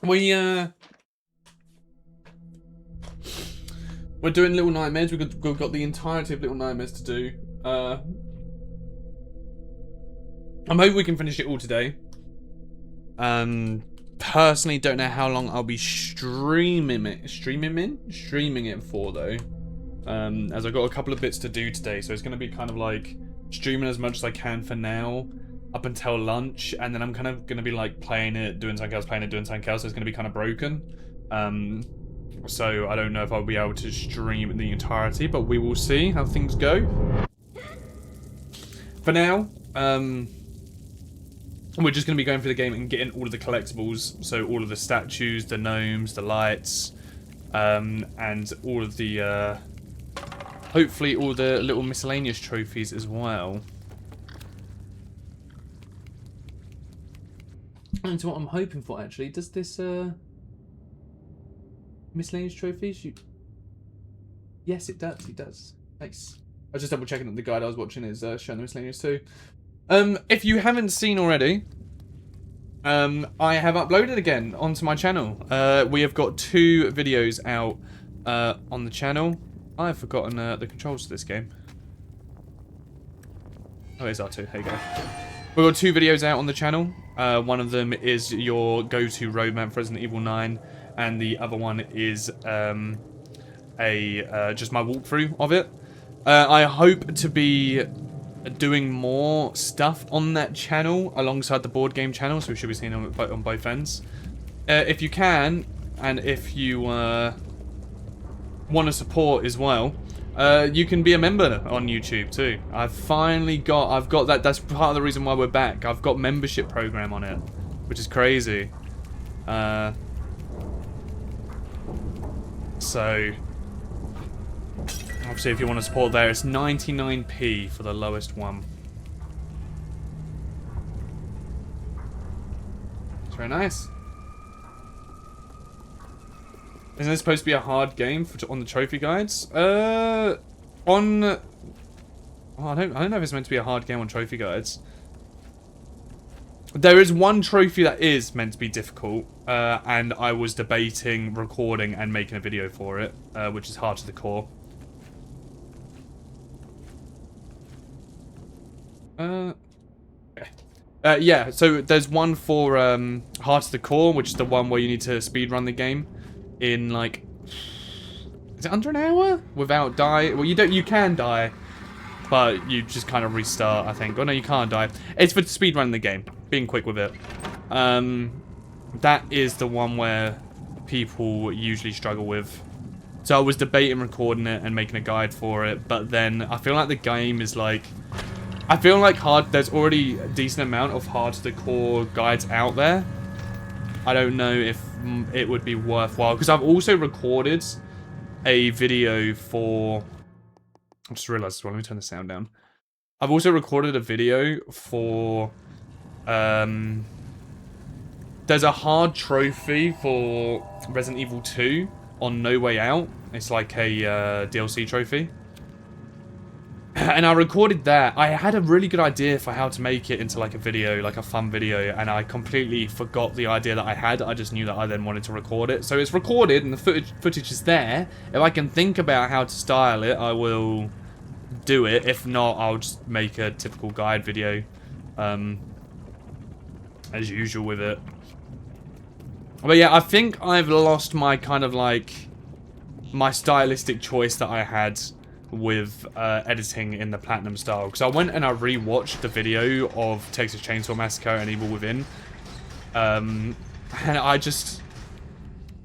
We're doing Little Nightmares. We've got the entirety of Little Nightmares to do. I'm hoping we can finish it all today. Personally, don't know how long I'll be streaming it for though. As I've got a couple of bits to do today, so it's going to be kind of like streaming as much as I can for now, up until lunch, and then I'm kind of going to be like playing it, doing something else, doing something else. So it's going to be kind of broken. So I don't know if I'll be able to stream the entirety, but we will see how things go. For now, we're just going to be going through the game and getting all of the collectibles, so all of the statues, the gnomes, the lights, and all of the, hopefully all the little miscellaneous trophies as well. And so what I'm hoping for, actually, does this, miscellaneous trophies? Yes, it does. Nice. I was just double checking that the guide I was watching is showing the miscellaneous too. If you haven't seen already, I have uploaded again onto my channel. We have got 2 videos out on the channel. I've forgotten the controls to this game. Oh, it's R2. There you go. We've got 2 videos out on the channel. One of them is your go-to roadmap for Resident Evil 9, and the other one is just my walkthrough of it. I hope to be doing more stuff on that channel alongside the board game channel, so we should be seeing them on both ends. If you can, and if you want to support as well, you can be a member on YouTube too. I've got that. That's part of the reason why we're back. I've got membership program on it, which is crazy. So obviously, if you want to support there, it's 99p for the lowest one. It's very nice. Isn't this supposed to be a hard game on the trophy guides? Oh, I don't know if it's meant to be a hard game on trophy guides. There is one trophy that is meant to be difficult, and I was debating recording and making a video for it, which is Heart of the Core. Yeah, so there's one for Heart of the Core, which is the one where you need to speedrun the game in like, is it under an hour without die? Well, you can die, but you just kind of restart, I think. Oh no, you can't die. It's for speedrunning the game, being quick with it. That is the one where people usually struggle with. So I was debating recording it and making a guide for it, but then I feel like the game is like, I feel like there's already a decent amount of Heart of the Core guides out there. I don't know if it would be worthwhile, because I've also recorded a video for... I just realised as well, let me turn the sound down. I've also recorded a video for... there's a hard trophy for Resident Evil 2 on No Way Out. It's like a DLC trophy. And I recorded that. I had a really good idea for how to make it into like a video, like a fun video, and I completely forgot the idea that I had. I just knew that I then wanted to record it. So it's recorded and the footage is there. If I can think about how to style it, I will do it. If not, I'll just make a typical guide video, as usual with it. But yeah, I think I've lost my kind of like, my stylistic choice that I had with editing in the Platinum style, because I went and I rewatched the video of Texas Chainsaw Massacre and Evil Within, and I just,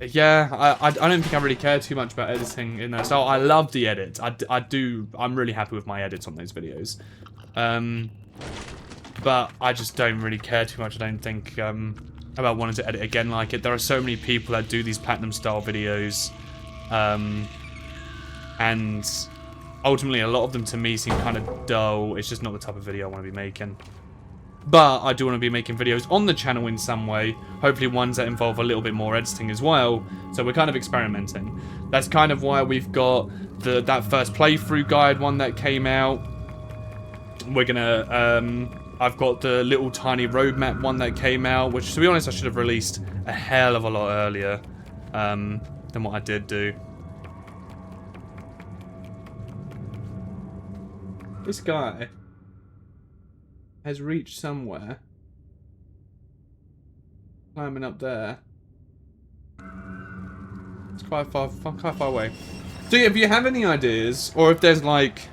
yeah, I don't think I really care too much about editing in that style. I love the edits. I'm really happy with my edits on those videos, but I just don't really care too much. I don't think about wanting to edit again like it. There are so many people that do these Platinum style videos, and ultimately, a lot of them to me seem kind of dull. It's just not the type of video I want to be making. But I do want to be making videos on the channel in some way. Hopefully ones that involve a little bit more editing as well. So we're kind of experimenting. That's kind of why we've got that first playthrough guide one that came out. We're gonna I've got the little tiny roadmap one that came out, which, to be honest, I should have released a hell of a lot earlier than what I did do. This guy has reached somewhere. Climbing up there. It's quite far away. So yeah, if you have any ideas, or if there's like...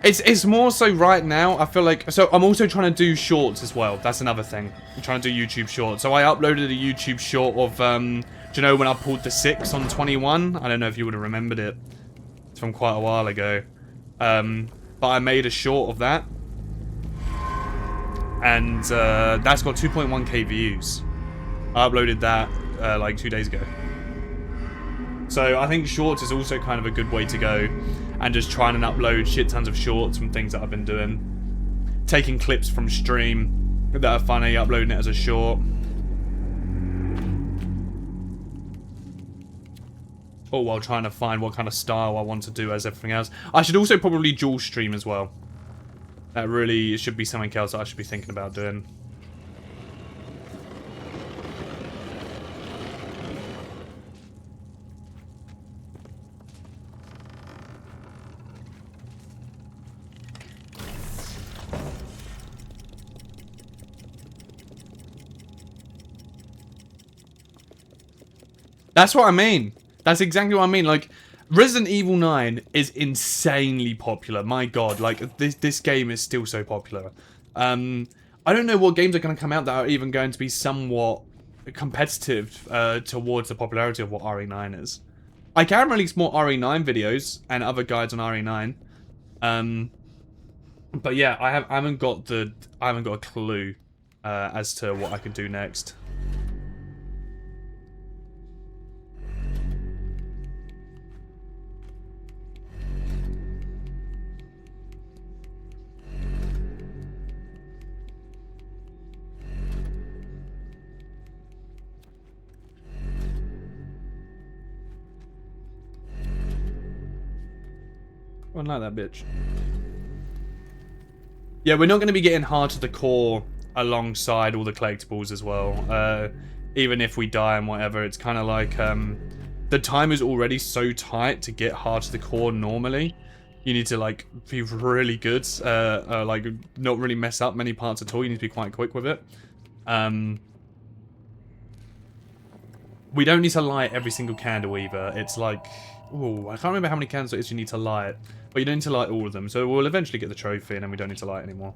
It's more so right now, I feel like... So I'm also trying to do shorts as well. That's another thing. I'm trying to do YouTube shorts. So I uploaded a YouTube short of... do you know when I pulled the 6 on 21? I don't know if you would have remembered it. It's from quite a while ago. But I made a short of that. And that's got 2.1k views. I uploaded that like 2 days ago. So I think shorts is also kind of a good way to go. And just trying and upload shit tons of shorts from things that I've been doing. Taking clips from stream that are funny, uploading it as a short. All while trying to find what kind of style I want to do as everything else. I should also probably dual stream as well. That really should be something else that I should be thinking about doing. That's what I mean. That's exactly what I mean. Like, Resident Evil 9 is insanely popular. My god, like, this game is still so popular. I don't know what games are going to come out that are even going to be somewhat competitive towards the popularity of what RE9 is. I can release more RE9 videos and other guides on RE9. But yeah, I haven't got a clue as to what I can do next. Oh, not that bitch. Yeah, we're not going to be getting hard to the core alongside all the collectibles as well. Even if we die and whatever, it's kind of like the time is already so tight to get hard to the core normally. You need to like be really good, like not really mess up many parts at all. You need to be quite quick with it. We don't need to light every single candle either. It's like, ooh, I can't remember how many candles it is you need to light. But you don't need to light all of them. So we'll eventually get the trophy and then we don't need to light anymore.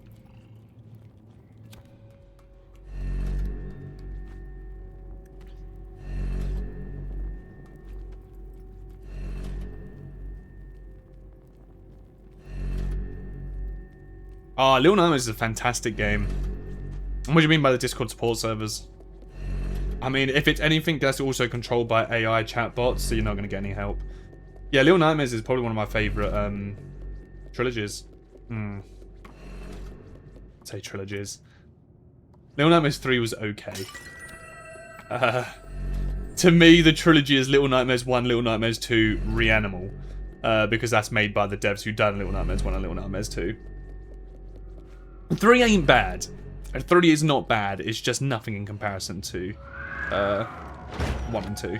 Ah, Little Nomes is a fantastic game. What do you mean by the Discord support servers? I mean, if it's anything that's also controlled by AI chatbots, so you're not going to get any help. Yeah, Little Nightmares is probably one of my favourite trilogies. Say trilogies. Little Nightmares 3 was okay. To me, the trilogy is Little Nightmares 1, Little Nightmares 2, Reanimal. Because that's made by the devs who done Little Nightmares 1 and Little Nightmares 2. 3 ain't bad. 3 is not bad, it's just nothing in comparison to 1 and 2.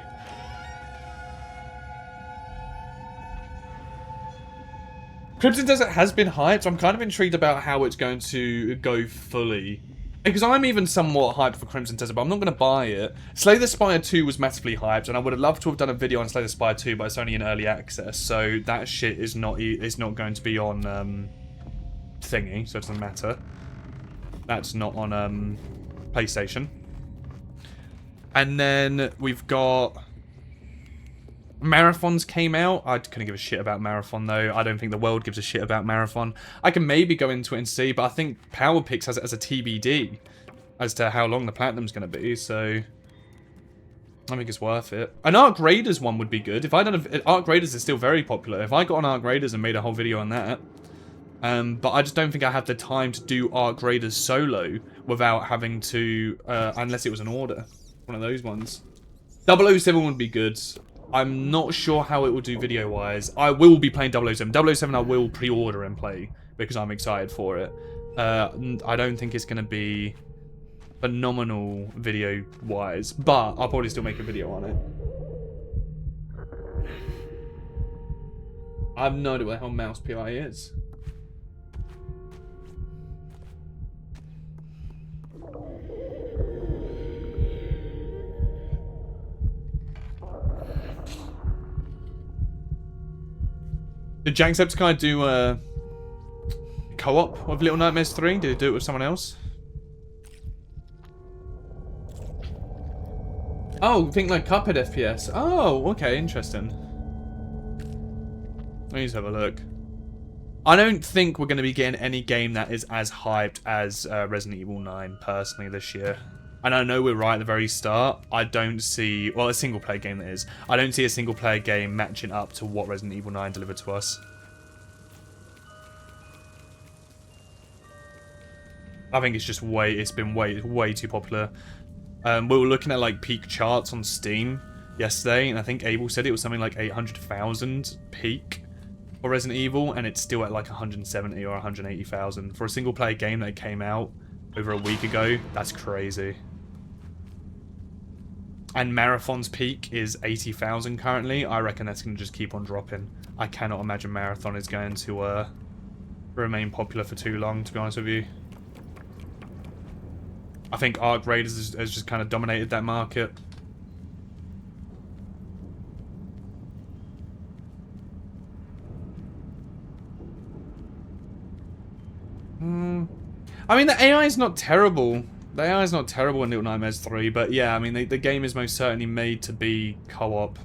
Crimson Desert has been hyped, so I'm kind of intrigued about how it's going to go fully. Because I'm even somewhat hyped for Crimson Desert, but I'm not going to buy it. Slay the Spire 2 was massively hyped, and I would have loved to have done a video on Slay the Spire 2, but it's only in early access, so that shit is not going to be on thingy, so it doesn't matter. That's not on PlayStation. And then we've got Marathons came out. I couldn't give a shit about Marathon though. I don't think the world gives a shit about Marathon. I can maybe go into it and see, but I think Power Picks has it as a TBD as to how long the Platinum's going to be, so I think it's worth it. An Arc Raiders one would be good. If I don't, Arc Raiders is still very popular. If I got on Arc Raiders and made a whole video on that, but I just don't think I have the time to do Arc Raiders solo without having to, unless it was an order. One of those ones. 007 would be good. I'm not sure how it will do video-wise. I will be playing 007. 007 I will pre-order and play because I'm excited for it. I don't think it's going to be phenomenal video-wise, but I'll probably still make a video on it. I have no idea what the hell mouse PI is. Did Jacksepticeye do co-op with Little Nightmares 3? Did he do it with someone else? Oh, think like Cuphead FPS. Oh, okay, interesting. Let me just have a look. I don't think we're going to be getting any game that is as hyped as Resident Evil 9, personally, this year. And I know we're right at the very start. I don't see... Well, a single-player game that is. I don't see a single-player game matching up to what Resident Evil 9 delivered to us. I think it's just it's been way too popular. We were looking at, like, peak charts on Steam yesterday, and I think Abel said it was something like 800,000 peak for Resident Evil, and it's still at, like, 170 or 180,000. For a single-player game that came out over a week ago, that's crazy. And Marathon's peak is 80,000 currently. I reckon that's going to just keep on dropping. I cannot imagine Marathon is going to remain popular for too long, to be honest with you. I think Arc Raiders has just kind of dominated that market. I mean, the AI is not terrible. The AI is not terrible in Little Nightmares 3, but yeah, I mean, the game is most certainly made to be co-op.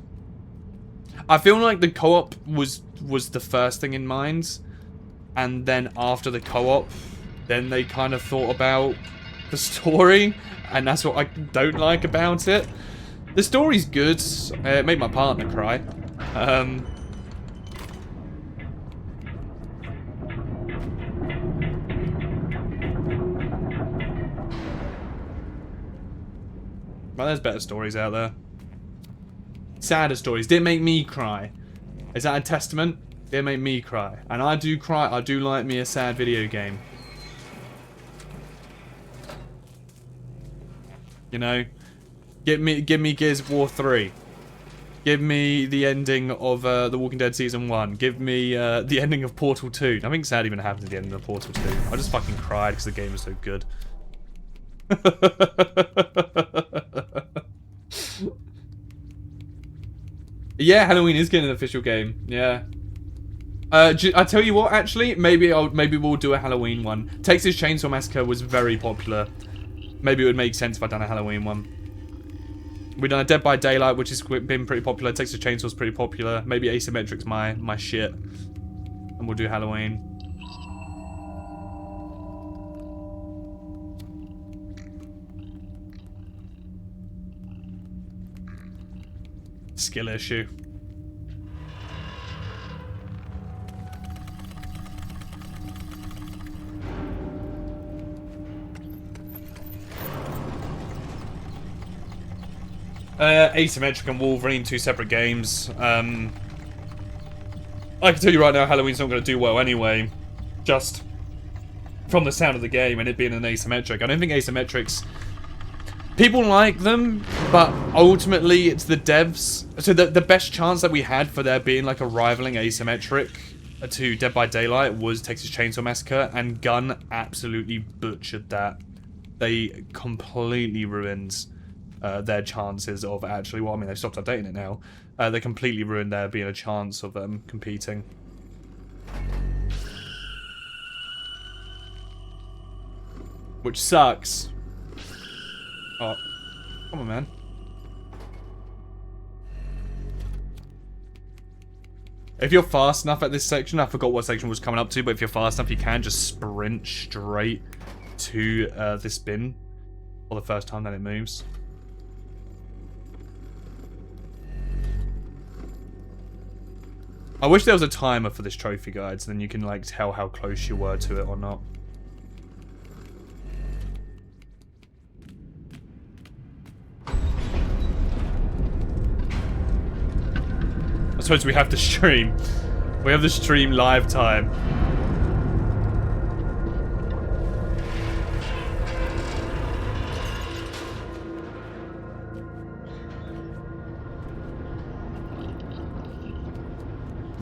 I feel like the co-op was the first thing in mind, and then after the co-op, then they kind of thought about the story, and that's what I don't like about it. The story's good. It made my partner cry. Well, there's better stories out there. Sadder stories. Didn't make me cry. Is that a testament? Didn't make me cry. And I do cry. I do like me a sad video game. You know? Give me Gears of War 3. Give me the ending of The Walking Dead Season 1. Give me the ending of Portal 2. Nothing sad even happened at the end of Portal 2. I just fucking cried because the game was so good. Yeah, Halloween is getting an official game. Yeah. I tell you what, actually, maybe we'll do a Halloween one. Texas Chainsaw Massacre was very popular. Maybe it would make sense if I'd done a Halloween one. We've done a Dead by Daylight, which has been pretty popular. Texas Chainsaw's pretty popular. Maybe Asymmetric's my shit. And we'll do Halloween. Skill issue. Asymmetric and Wolverine, two separate games. I can tell you right now, Halloween's not going to do well anyway. Just from the sound of the game and it being an asymmetric. I don't think asymmetrics... People like them, but ultimately it's the devs. So the best chance that we had for there being like a rivaling asymmetric to Dead by Daylight was Texas Chainsaw Massacre, and Gun absolutely butchered that. They completely ruined their chances of actually, well, I mean, they've stopped updating it now. They completely ruined there being a chance of competing. Which sucks. Oh, come on, man. If you're fast enough at this section, I forgot what section was coming up to, but if you're fast enough, you can just sprint straight to this bin for the first time that it moves. I wish there was a timer for this trophy guide, so then you can like tell how close you were to it or not. I suppose we have to stream. We have the stream live time.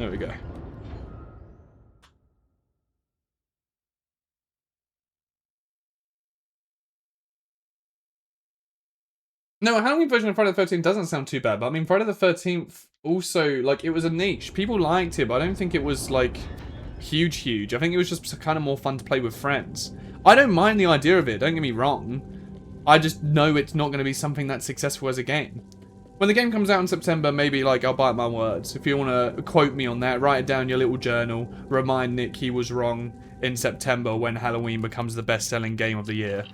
There we go. No, a Halloween version of Friday the 13th doesn't sound too bad, but I mean, Friday the 13th also, like, it was a niche. People liked it, but I don't think it was, like, huge. I think it was just kind of more fun to play with friends. I don't mind the idea of it, don't get me wrong. I just know it's not going to be something that's successful as a game. When the game comes out in September, maybe, like, I'll bite my words. If you want to quote me on that, write it down in your little journal. Remind Nick he was wrong in September when Halloween becomes the best-selling game of the year.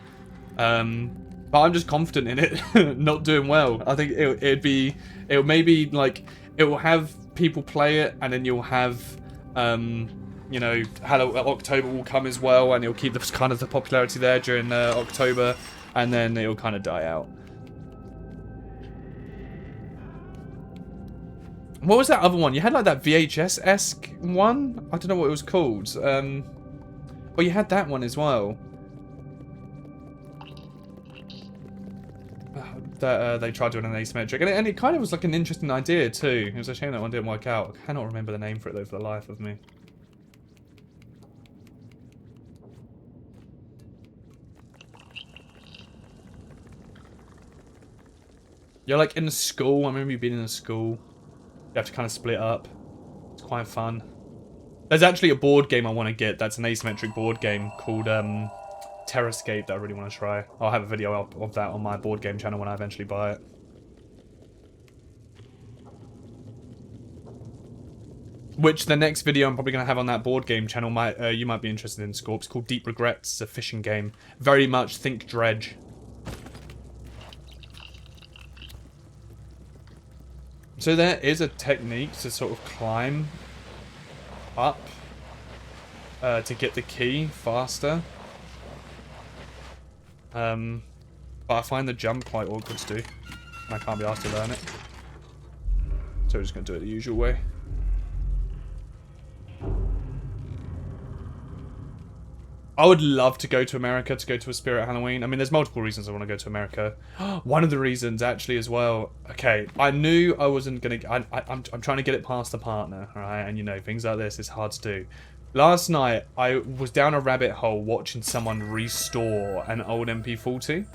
But I'm just confident in it not doing well. I think it'll maybe, like, it will have people play it, and then you'll have, you know, October will come as well, and it'll keep the kind of the popularity there during October, and then it'll kind of die out. What was that other one? You had like that VHS-esque one? I don't know what it was called. Well, you had that one as well. That they tried doing an asymmetric, and it kind of was like an interesting idea too. It was a shame that one didn't work out. I cannot remember the name for it though for the life of me. You're like in a school. I remember you being in a school. You have to kind of split up. It's quite fun. There's actually a board game I want to get. That's an asymmetric board game called Terrascape that I really want to try. I'll have a video of that on my board game channel when I eventually buy it. Which the next video I'm probably going to have on that board game channel you might be interested in, Scorp. It's called Deep Regrets. It's a fishing game. Very much think Dredge. So there is a technique to sort of climb up to get the key faster. But I find the jump quite awkward to do. And I can't be asked to learn it. So we're just going to do it the usual way. I would love to go to America to go to a Spirit Halloween. I mean, there's multiple reasons I want to go to America. One of the reasons, actually, as well. Okay, I knew I wasn't going to... I'm trying to get it past the partner, alright? And, you know, things like this is hard to do. Last night, I was down a rabbit hole watching someone restore an old MP40.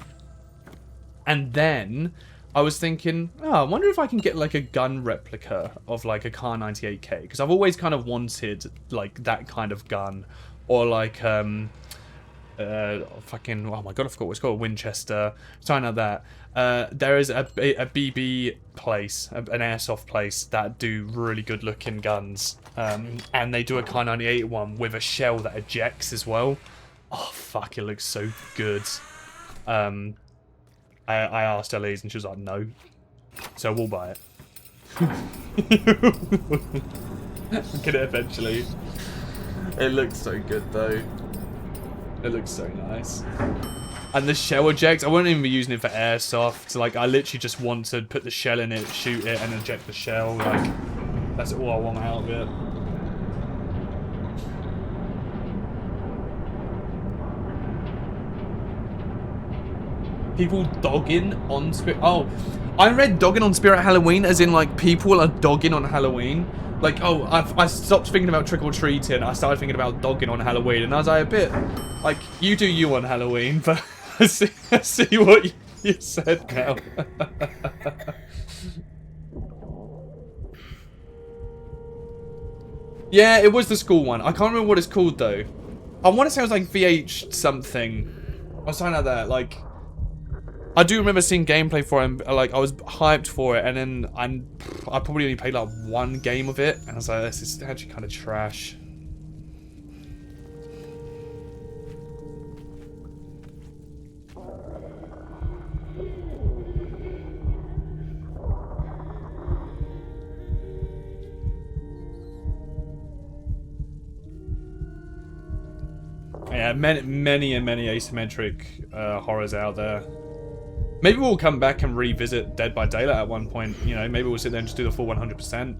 And then I was thinking, oh, I wonder if I can get, like, a gun replica of, like, a Kar 98K. Because I've always kind of wanted, like, that kind of gun. Or like, fucking, oh my god, I forgot what it's called, Winchester, something like that. There is a BB place, an airsoft place, that do really good looking guns. And they do a Kar 98 one with a shell that ejects as well. Oh, fuck, it looks so good. I asked Elise and she was like, no. So we'll buy it. Get it eventually. It looks so good though. It looks so nice. And the shell ejects, I won't even be using it for airsoft. Like, I literally just want to put the shell in it, shoot it, and eject the shell. Like, that's all I want out of it. People dogging on Spirit... Oh, I read dogging on Spirit Halloween as in, like, people are dogging on Halloween. Like, oh, I stopped thinking about trick-or-treating. I started thinking about dogging on Halloween. And I was like, a bit... Like, you do you on Halloween, but I see what you said now. Yeah, it was the school one. I can't remember what it's called, though. I want to say it was, like, VH something. Or something like that, like... I do remember seeing gameplay for it, and, like, I was hyped for it, and then I probably only played, like, one game of it, and I was like, this is actually kind of trash. Yeah, many asymmetric horrors out there. Maybe we'll come back and revisit Dead by Daylight at one point. You know, maybe we'll sit there and just do the full 100%.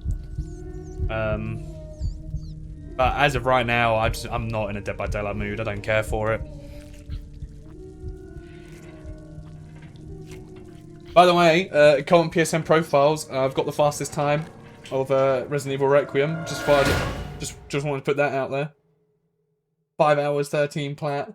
But as of right now, I'm not in a Dead by Daylight mood. I don't care for it. By the way, comment PSN profiles. I've got the fastest time. of Resident Evil Requiem. Just wanted to put that out there. 5 hours, 13 plat.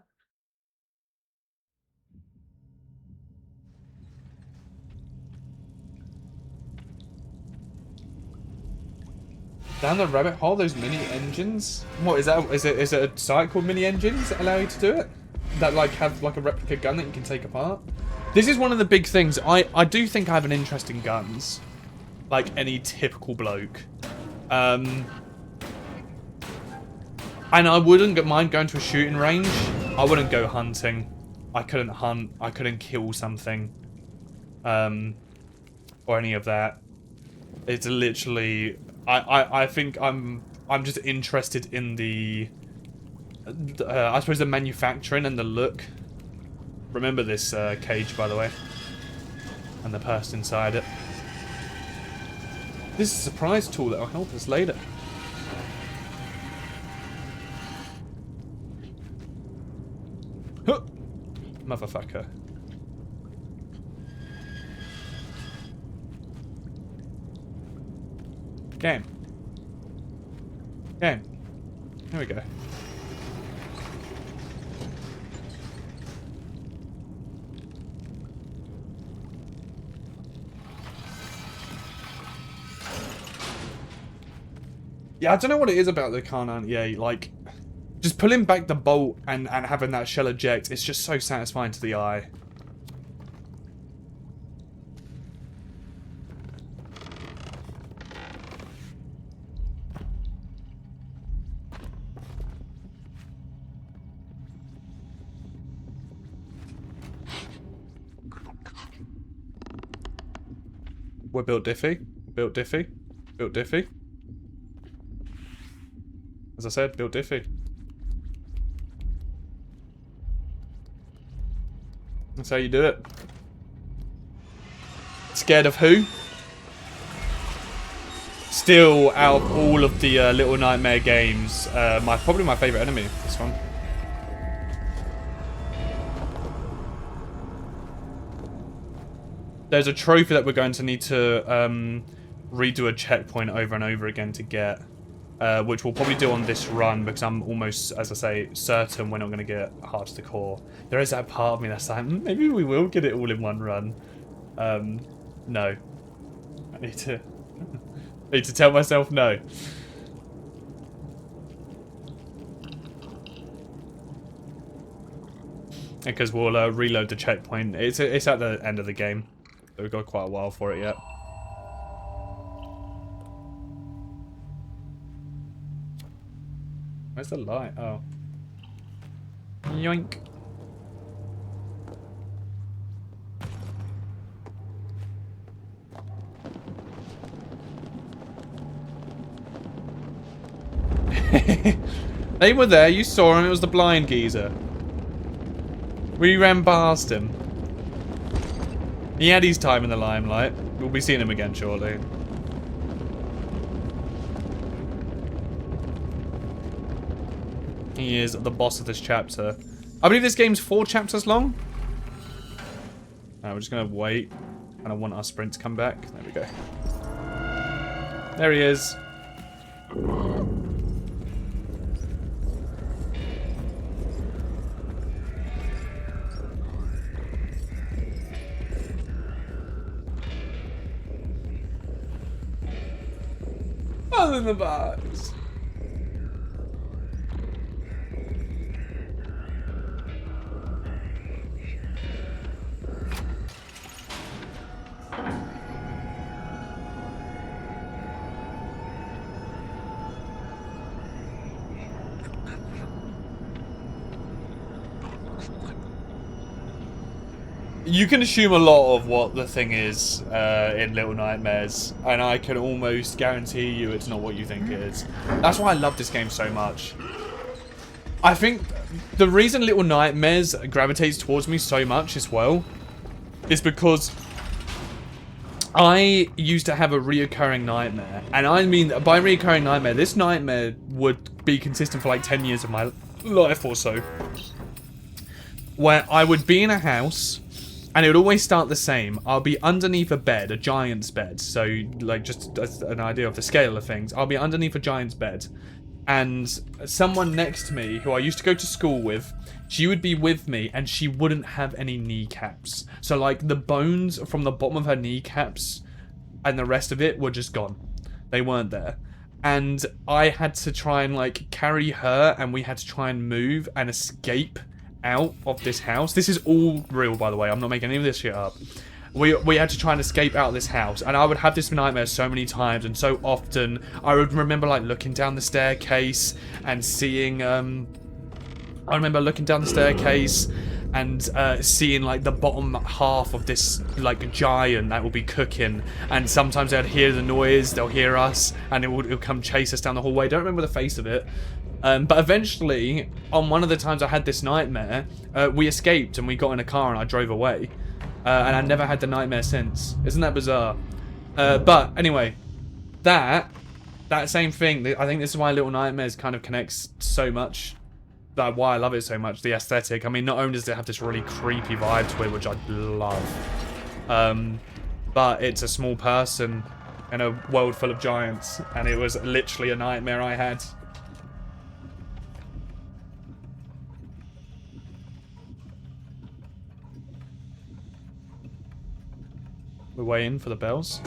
Down the rabbit hole, those mini engines. What is that? Is it a site called Mini Engines that allow you to do it? That like have like a replica gun that you can take apart? This is one of the big things. I do think I have an interest in guns. Like any typical bloke. And I wouldn't mind going to a shooting range. I wouldn't go hunting. I couldn't hunt. I couldn't kill something. Or any of that. It's literally... I think I'm just interested in the... I suppose the manufacturing and the look. Remember this cage, by the way. And the person inside it. This is a surprise tool that will help us later. Huh. Motherfucker. Game. Here we go. Yeah, I don't know what it is about the Kar 98, like, just pulling back the bolt and having that shell eject, it's just so satisfying to the eye. We're built diffy. Built diffy. Built diffy. As I said, built diffy. That's how you do it. Scared of who? Still, out of all of the Little Nightmare games, probably my favourite enemy, this one. There's a trophy that we're going to need to redo a checkpoint over and over again to get. Which we'll probably do on this run because I'm almost, as I say, certain we're not going to get Heart to the Core. There is that part of me that's like, maybe we will get it all in one run. No. I need to tell myself no. Because we'll reload the checkpoint. It's at the end of the game. So we've got quite a while for it yet. Where's the light? Oh. Yoink. They were there, you saw him, it was the blind geezer. We ran past him. He had his time in the limelight. We'll be seeing him again shortly. He is the boss of this chapter. I believe this game's 4 chapters long. Alright, we're just gonna wait. And I want our sprint to come back. There we go. There he is. Other than the box. You can assume a lot of what the thing is in Little Nightmares, and I can almost guarantee you it's not what you think it is. That's why I love this game so much. I think the reason Little Nightmares gravitates towards me so much as well is because I used to have a reoccurring nightmare. And I mean, by reoccurring nightmare, this nightmare would be consistent for like 10 years of my life or so. Where I would be in a house... And it would always start the same. I'll be underneath a bed, a giant's bed. So, like, just as an idea of the scale of things. I'll be underneath a giant's bed. And someone next to me, who I used to go to school with, she would be with me and she wouldn't have any kneecaps. So, like, the bones from the bottom of her kneecaps and the rest of it were just gone. They weren't there. And I had to try and, like, carry her, and we had to try and move and escape out of this house. This is all real, by the way. I'm not making any of this shit up. We had to try and escape out of this house, and I would have this nightmare so many times and so often. I would remember, like, looking down the staircase and seeing I remember looking down the staircase and seeing, like, the bottom half of this, like, giant that will be cooking, and sometimes they'd hear the noise, they'll hear us, and it would come chase us down the hallway. Don't remember the face of it. But eventually, on one of the times I had this nightmare, we escaped and we got in a car and I drove away. And I never had the nightmare since. Isn't that bizarre? But anyway, that same thing, I think this is why Little Nightmares kind of connects so much. Like, why I love it so much, the aesthetic. I mean, not only does it have this really creepy vibe to it, which I love, but it's a small person in a world full of giants, and it was literally a nightmare I had. We're waiting for the bells.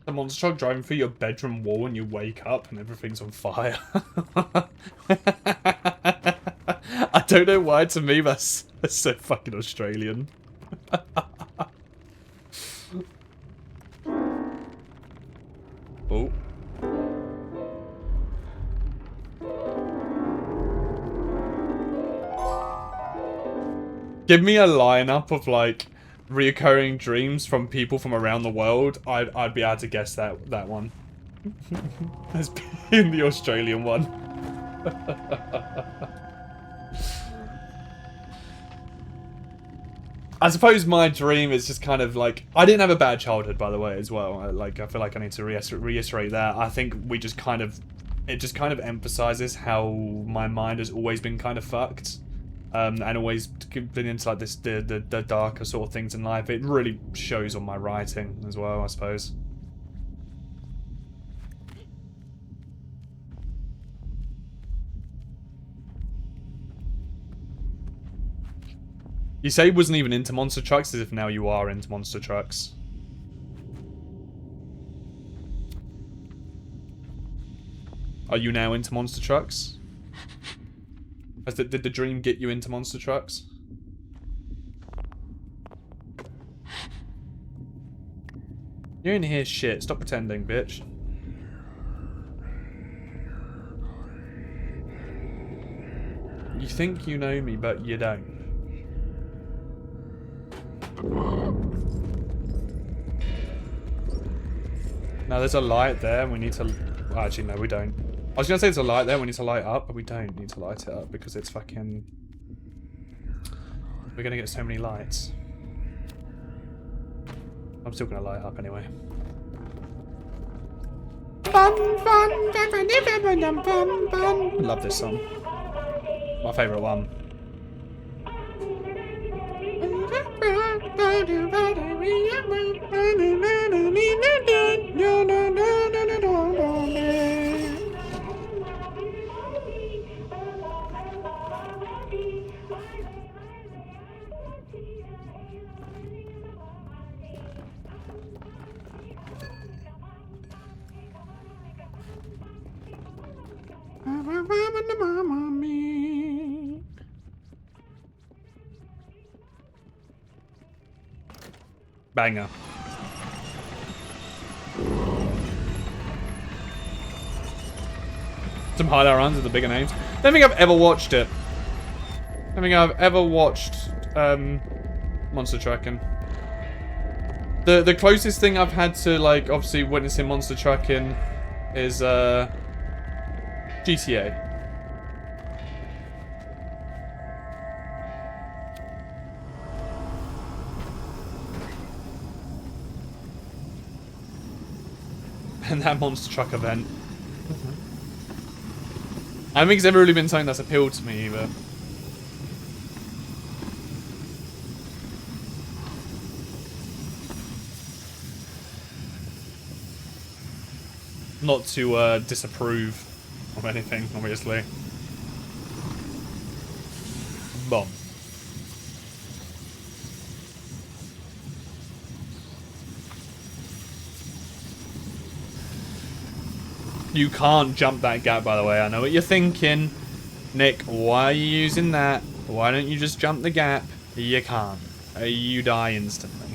The monster truck driving through your bedroom wall and you wake up and everything's on fire. I don't know why, to me that's so fucking Australian. Oh. Give me a lineup of, like, reoccurring dreams from people from around the world, I'd be able to guess that one. As being the Australian one. I suppose my dream is just kind of like, I didn't have a bad childhood, by the way, as well. I feel like I need to reiterate that. I think we just kind of, it just kind of emphasizes how my mind has always been kind of fucked. And always been into, like, this the darker sort of things in life. It really shows on my writing as well, I suppose. You say he wasn't even into monster trucks, as if now you are into monster trucks. Are you now into monster trucks? Did the dream get you into monster trucks? You didn't hear shit. Stop pretending, bitch. You think you know me, but you don't. Now there's a light there, and we need to... Well, actually, no, we don't. I was going to say there's a light there, we need to light up, but we don't need to light it up because it's fucking... We're going to get so many lights. I'm still going to light up anyway. I love this song. My favourite one. Banger. Some highlight runs of the bigger names. Don't think I've ever watched it. Don't think I've ever watched Monster Trucking. The closest thing I've had to, like, obviously witnessing Monster Trucking is GTA. And that monster truck event. I don't think it's ever really been something that's appealed to me either. Not to disapprove of anything, obviously. Bomb. You can't jump that gap, by the way. I know what you're thinking. Nick, why are you using that? Why don't you just jump the gap? You can't. You die instantly.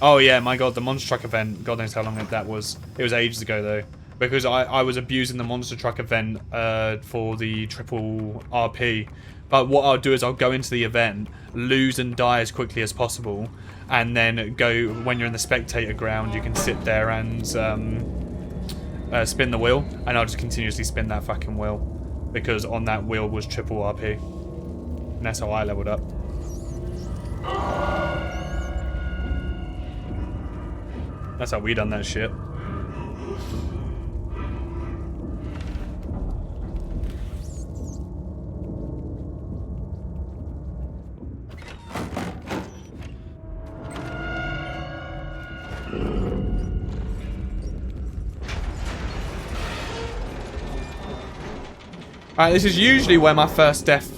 Oh yeah, my god, the Monster Truck event. God knows how long that was. It was ages ago, though. Because I was abusing the Monster Truck event for the triple RP. But what I'll do is I'll go into the event, lose and die as quickly as possible, and then go, when you're in the spectator ground, you can sit there and spin the wheel, and I'll just continuously spin that fucking wheel. Because on that wheel was triple RP. And that's how I leveled up. That's how we done that shit. Alright, this is usually where my first death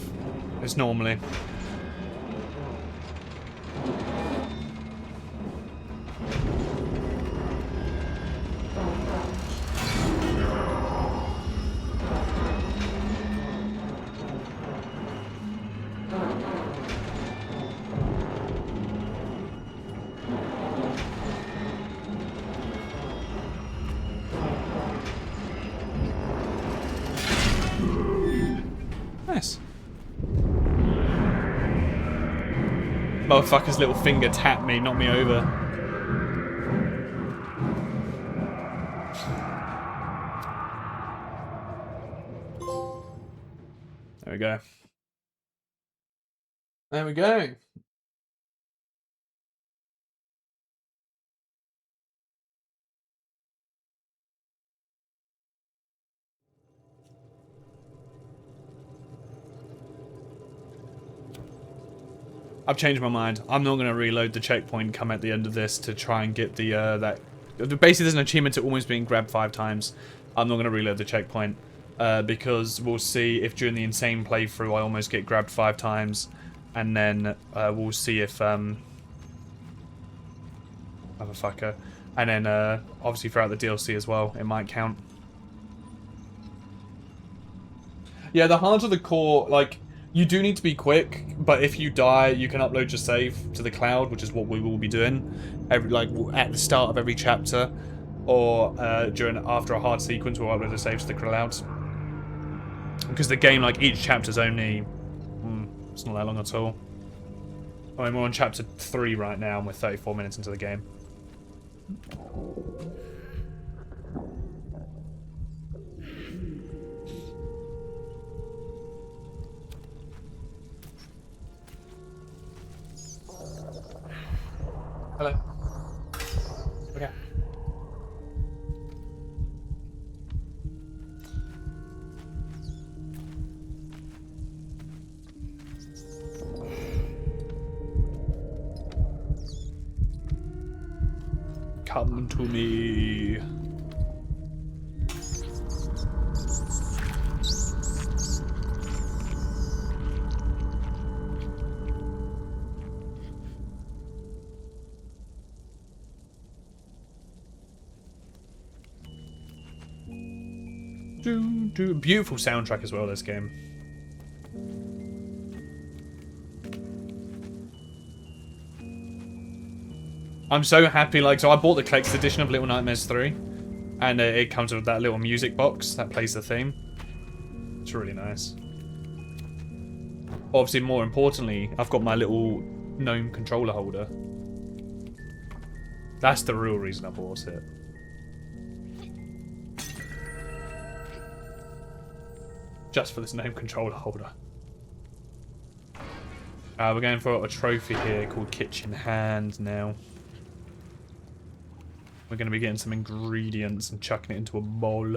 is normally. Nice. Motherfucker's little finger tapped me, knocked me over. There we go. There we go. I've changed my mind. I'm not going to reload the checkpoint come at the end of this to try and get the, that... Basically, there's an achievement to almost being grabbed 5 times. I'm not going to reload the checkpoint. Because we'll see if during the insane playthrough I almost get grabbed 5 times. And then, we'll see if, motherfucker. And then, obviously throughout the DLC as well, it might count. Yeah, the harder the core, like... You do need to be quick, but if you die, you can upload your save to the cloud, which is what we will be doing, at the start of every chapter, or after a hard sequence, we'll upload the save to the cloud. Because the game, like each chapter's only, it's not that long at all. I mean, we're on chapter 3 right now, and we're 34 minutes into the game. Hello. Okay. Come to me. Beautiful soundtrack as well, this game. I'm so happy. Like, so I bought the collector's edition of Little Nightmares 3. And it comes with that little music box that plays the theme. It's really nice. Obviously, more importantly, I've got my little gnome controller holder. That's the real reason I bought it. Just for this gnome controller holder. We're going for a trophy here called Kitchen Hand now. We're going to be getting some ingredients and chucking it into a bowl.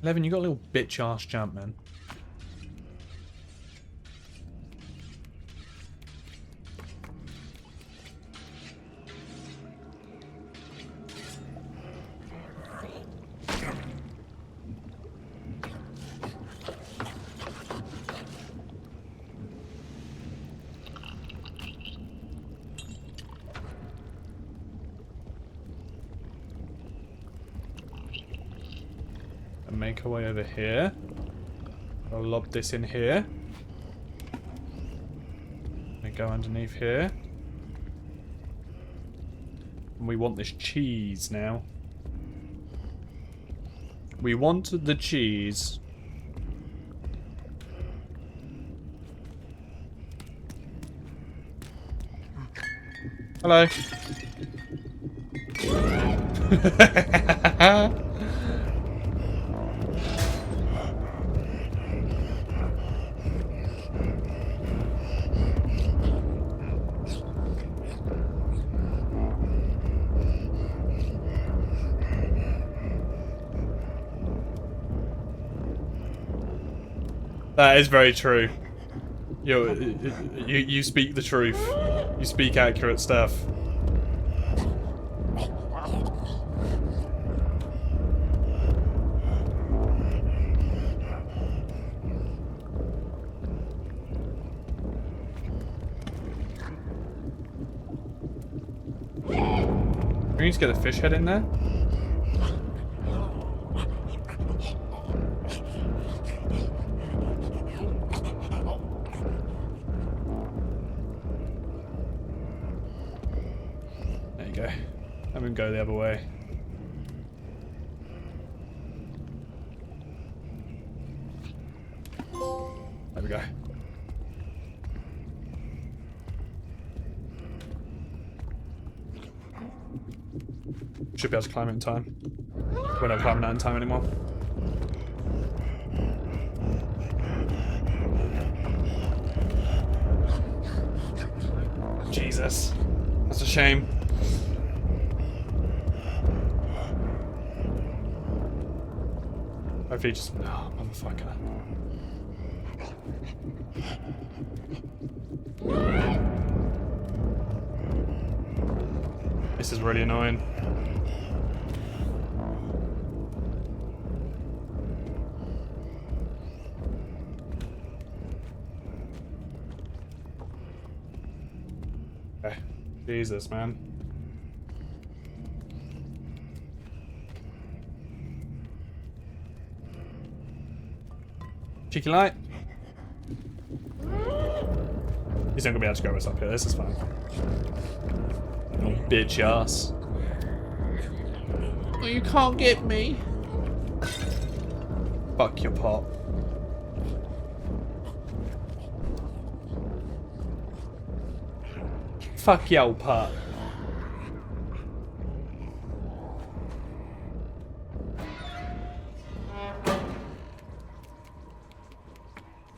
Levin, you got a little bitch ass jump, man. Make our way over here. I'll lob this in here. And go underneath here. And we want this cheese now. We want the cheese. Hello. That is very true. You speak the truth. You speak accurate stuff. We need to get a fish head in there. Go the other way. There we go. Should be able to climb it in time. We're not climbing that in time anymore. Jesus. That's a shame. Hopefully just... Oh, motherfucker. This is really annoying. Okay. Jesus, man. Cheeky light. He's not gonna be able to grab us up here. This is fine. Oh, bitch ass. Oh, you can't get me. Fuck your pot. Fuck your pot.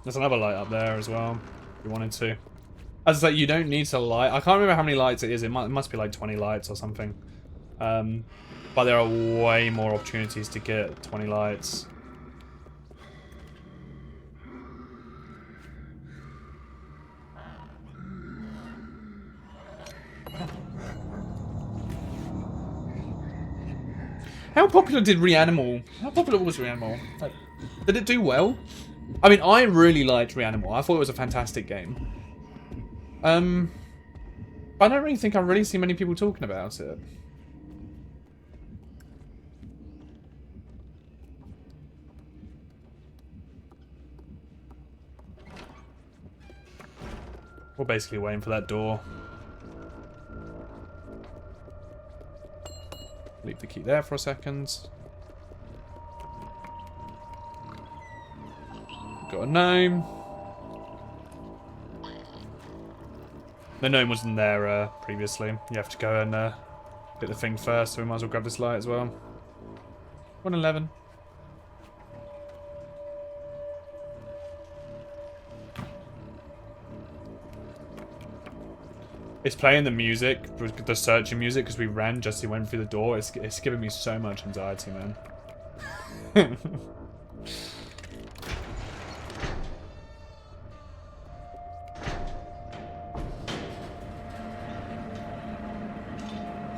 There's another light up there as well, if you wanted to. As I say, you don't need to light. I can't remember how many lights it is. It must be like 20 lights or something. But there are way more opportunities to get 20 lights. How popular did Reanimal? How popular was Reanimal? Like, did it do well? I mean, I really liked Reanimal. I thought it was a fantastic game. But I don't really think I've really seen many people talking about it. We're basically waiting for that door. Leave the key there for a second. Got a gnome. The gnome wasn't there previously. You have to go and get the thing first, so we might as well grab this light as well. 111. It's playing the music, the searching music, because we ran just as he went through the door. It's giving me so much anxiety, man.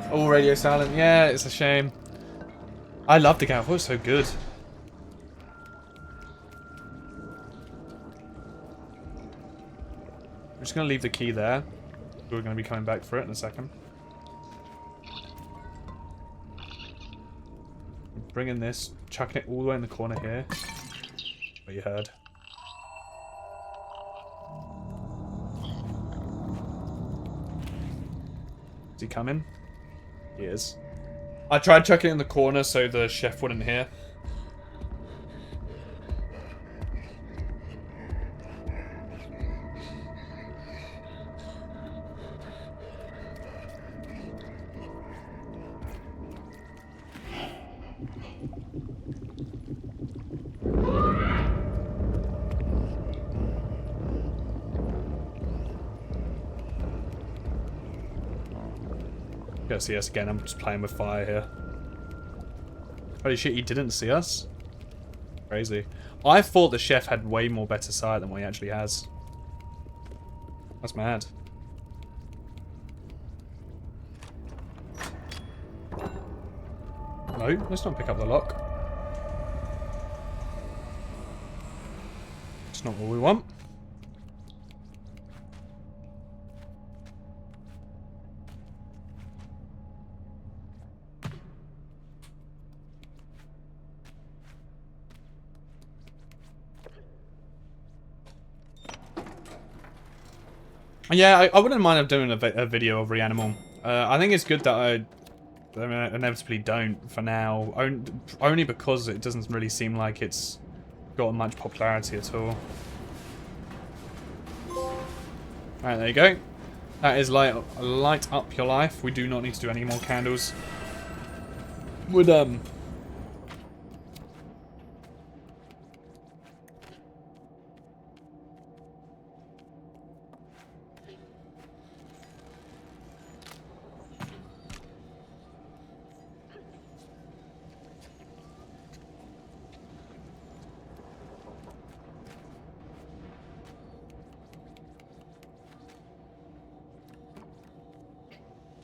All radio silent. Yeah, it's a shame. I loved the game. I thought it was so good. I'm just going to leave the key there. We're going to be coming back for it in a second. Bringing this, chucking it all the way in the corner here. What you heard. Is he coming? He is. I tried chucking it in the corner so the chef wouldn't hear. Gonna see us again. I'm just playing with fire here. Holy shit, he didn't see us? Crazy. I thought the chef had way more better sight than what he actually has. That's mad. No, let's not pick up the lock. It's not what we want. Yeah, I wouldn't mind doing a video of Reanimal. I think it's good that I inevitably don't for now. Only because it doesn't really seem like it's got much popularity at all. Alright, there you go. That is light up your life. We do not need to do any more candles. Would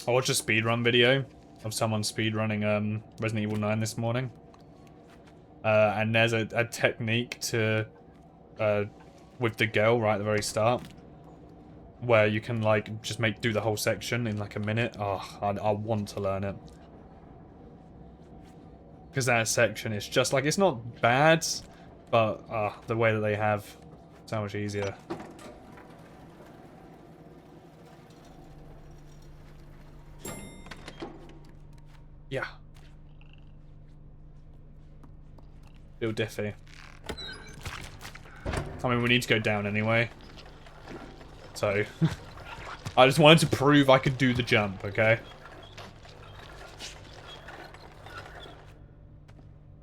I watched a speedrun video of someone speedrunning Resident Evil 9 this morning. And there's a technique to with the girl right at the very start where you can like just do the whole section in like a minute. Oh, I want to learn it. Because that section is just like, it's not bad, but the way that they have, so much easier. Yeah. Little diffy. I mean, we need to go down anyway. So, I just wanted to prove I could do the jump, okay?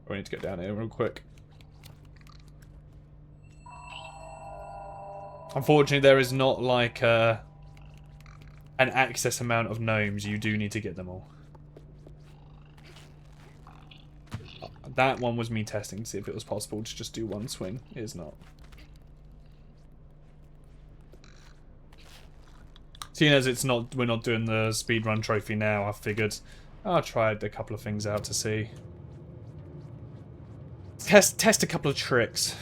We need to get down here real quick. Unfortunately, there is not like an access amount of gnomes. You do need to get them all. That one was me testing to see if it was possible to just do one swing. It is not. Seeing as we're not doing the speedrun trophy now, I figured I'll try a couple of things out to see. Test a couple of tricks.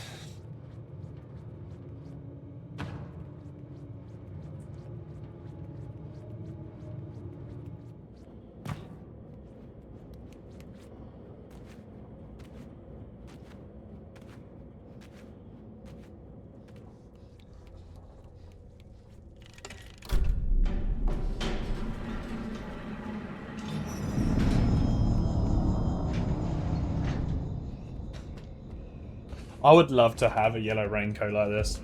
I would love to have a yellow raincoat like this.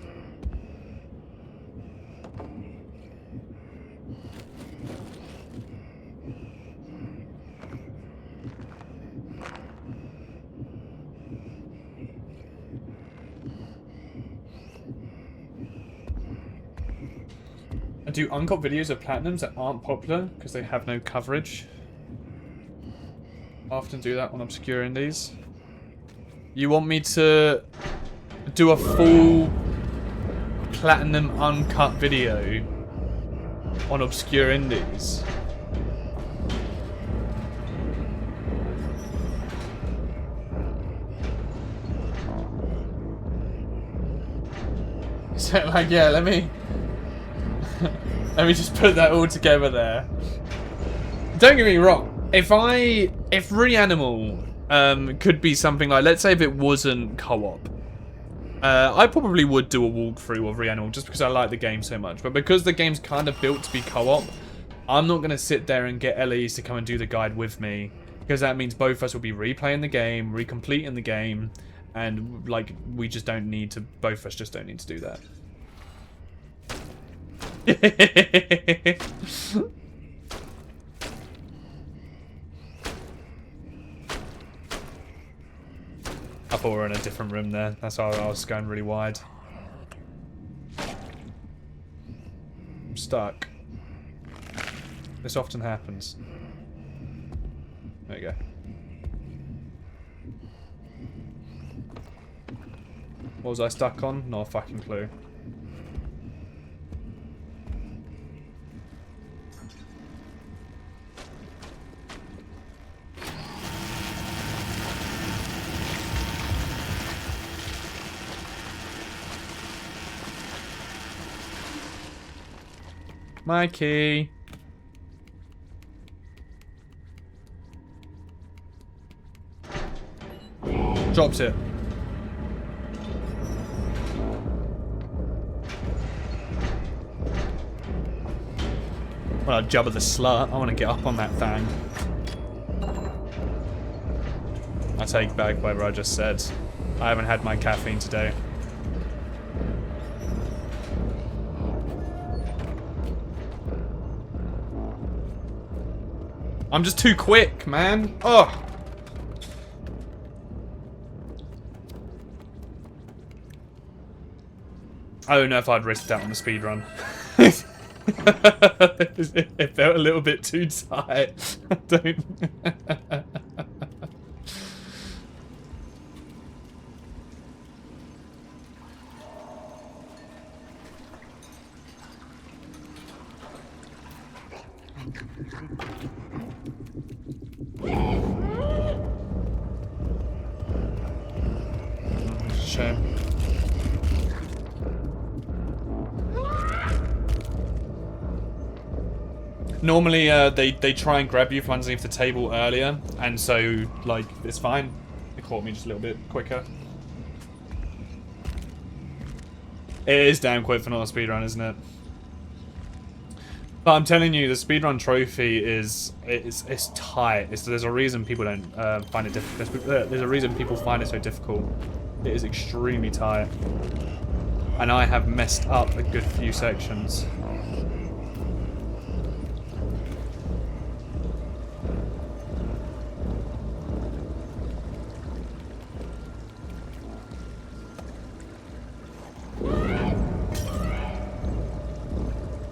I do uncut videos of platinums that aren't popular because they have no coverage. I often do that on obscure indies. You want me to do a full platinum uncut video on obscure indies? So like, yeah, let me just put that all together there. Don't get me wrong. If Reanimal could be something like, let's say if it wasn't co-op, I probably would do a walkthrough of Reanimal just because I like the game so much. But because the game's kind of built to be co-op, I'm not going to sit there and get Elise to come and do the guide with me, because that means both of us will be replaying the game, recompleting the game, and like we just don't need to. Both of us just don't need to do that. I thought we were in a different room there. That's why I was going really wide. I'm stuck. This often happens. There you go. What was I stuck on? Not a fucking clue. My key. Drops it. Well, Jabba the slut. I want to get up on that thing. I take back whatever I just said. I haven't had my caffeine today. I'm just too quick, man. Oh. I don't know if I'd risk that on the speedrun. It felt a little bit too tight. I don't. Shame. Normally, they try and grab you from underneath the table earlier, and so, like, it's fine. It caught me just a little bit quicker. It is damn quick for not a speedrun, isn't it? But I'm telling you, the speedrun trophy is it's tight. There's a reason people don't find it difficult. There's a reason people find it so difficult. It is extremely tight, and I have messed up a good few sections.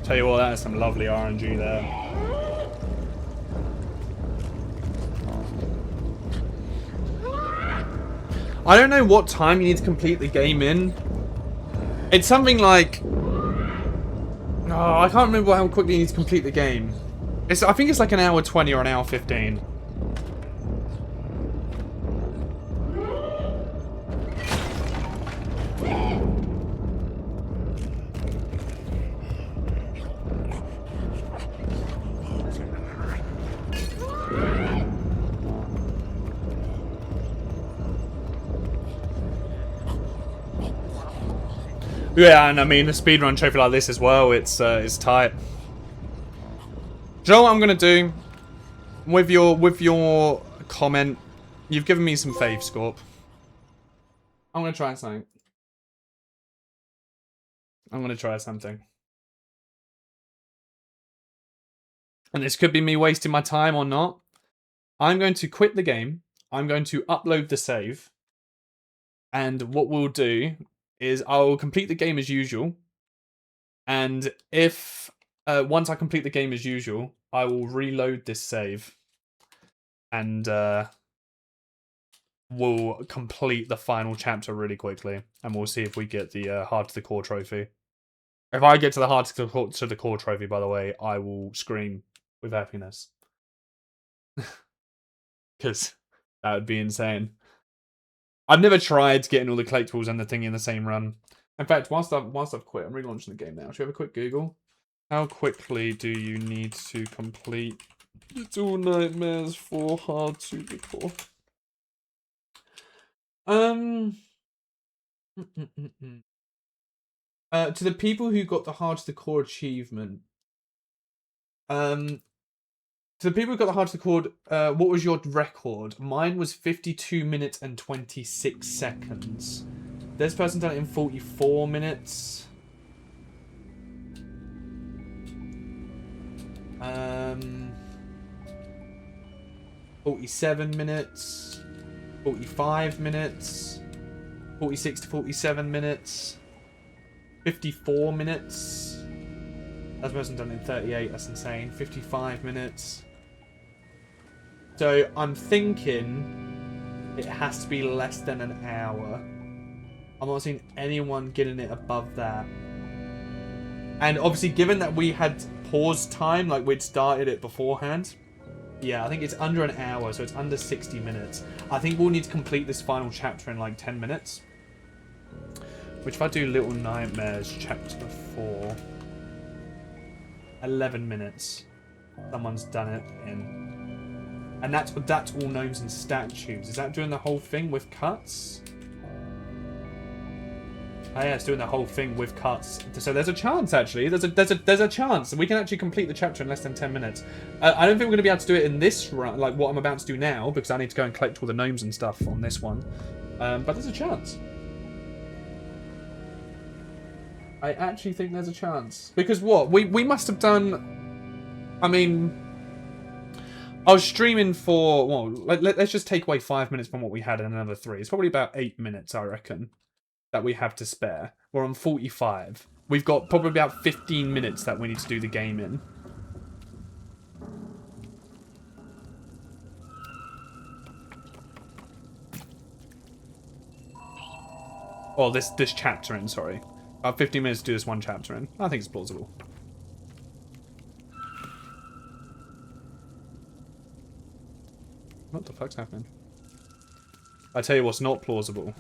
Tell you what, that is some lovely RNG there. I don't know what time you need to complete the game in. It's something like... Oh, I can't remember how quickly you need to complete the game. I think it's like an hour 20 or an hour 15. Yeah, and I mean, a speedrun trophy like this as well, it's tight. Do you know what I'm gonna do? With your comment, you've given me some fave, Scorp. I'm gonna try something. I'm gonna try something. And this could be me wasting my time or not. I'm going to quit the game. I'm going to upload the save. And what we'll do is I'll complete the game as usual. And if once I complete the game as usual, I will reload this save. And we'll complete the final chapter really quickly. And we'll see if we get the Hard to the Core trophy. If I get to the Hard to the Core trophy, by the way, I will scream with happiness. Because that would be insane. I've never tried getting all the collectibles and the thing in the same run. In fact, whilst I've quit, I'm relaunching the game now. Should we have a quick Google? How quickly do you need to complete Little Nightmares for Hard to the Core? To the people who got the Hard to the Core achievement. To the people who got the Hard to the Core, what was your record? Mine was 52 minutes and 26 seconds. This person done it in 44 minutes. 47 minutes. 45 minutes. 46 to 47 minutes. 54 minutes. That person done it in 38. That's insane. 55 minutes. So I'm thinking it has to be less than an hour. I'm not seeing anyone getting it above that. And obviously, given that we had pause time, like we'd started it beforehand, yeah, I think it's under an hour, so it's under 60 minutes. I think we'll need to complete this final chapter in like 10 minutes. Which if I do Little Nightmares chapter 4, 11 minutes. Someone's done it in. And that's all gnomes and statues. Is that doing the whole thing with cuts? Oh yeah, it's doing the whole thing with cuts. So there's a chance, actually. There's a chance. We can actually complete the chapter in less than 10 minutes. I don't think we're going to be able to do it in this run, like what I'm about to do now, because I need to go and collect all the gnomes and stuff on this one. But there's a chance. I actually think there's a chance. Because what? We must have done... I mean... I was streaming for... Well, let's just take away 5 minutes from what we had and another 3. It's probably about 8 minutes, I reckon, that we have to spare. We're on 45. We've got probably about 15 minutes that we need to do the game in. Well, this chapter in, sorry. About 15 minutes to do this one chapter in. I think it's plausible. What the fuck's happening? I tell you what's not plausible.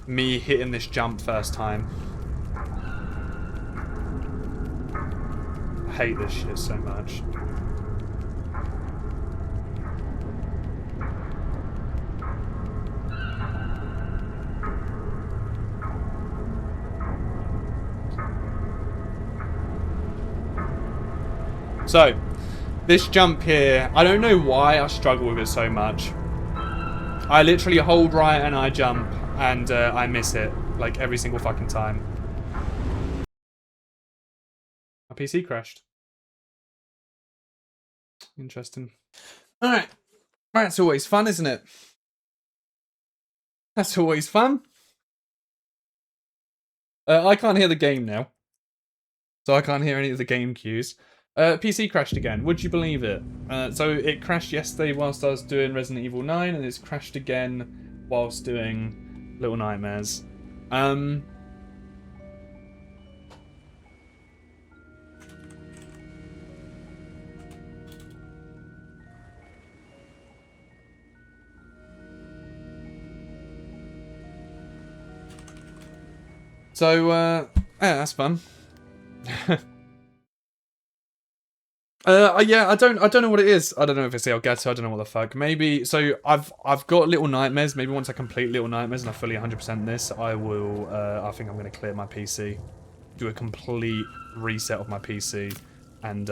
Me hitting this jump first time. I hate this shit so much. So, this jump here, I don't know why I struggle with it so much. I literally hold right and I jump, and I miss it, like, every single fucking time. My PC crashed. Interesting. Alright. That's always fun, isn't it? That's always fun. I can't hear the game now. So I can't hear any of the game cues. PC crashed again. Would you believe it? So it crashed yesterday whilst I was doing Resident Evil 9, and it's crashed again whilst doing Little Nightmares. So, yeah, that's fun. Yeah, I don't know what it is. I don't know if it's the Elgato, I don't know what the fuck. Maybe, so I've got Little Nightmares. Maybe once I complete Little Nightmares and I fully 100% this, I will, I think I'm going to clear my PC. Do a complete reset of my PC. And,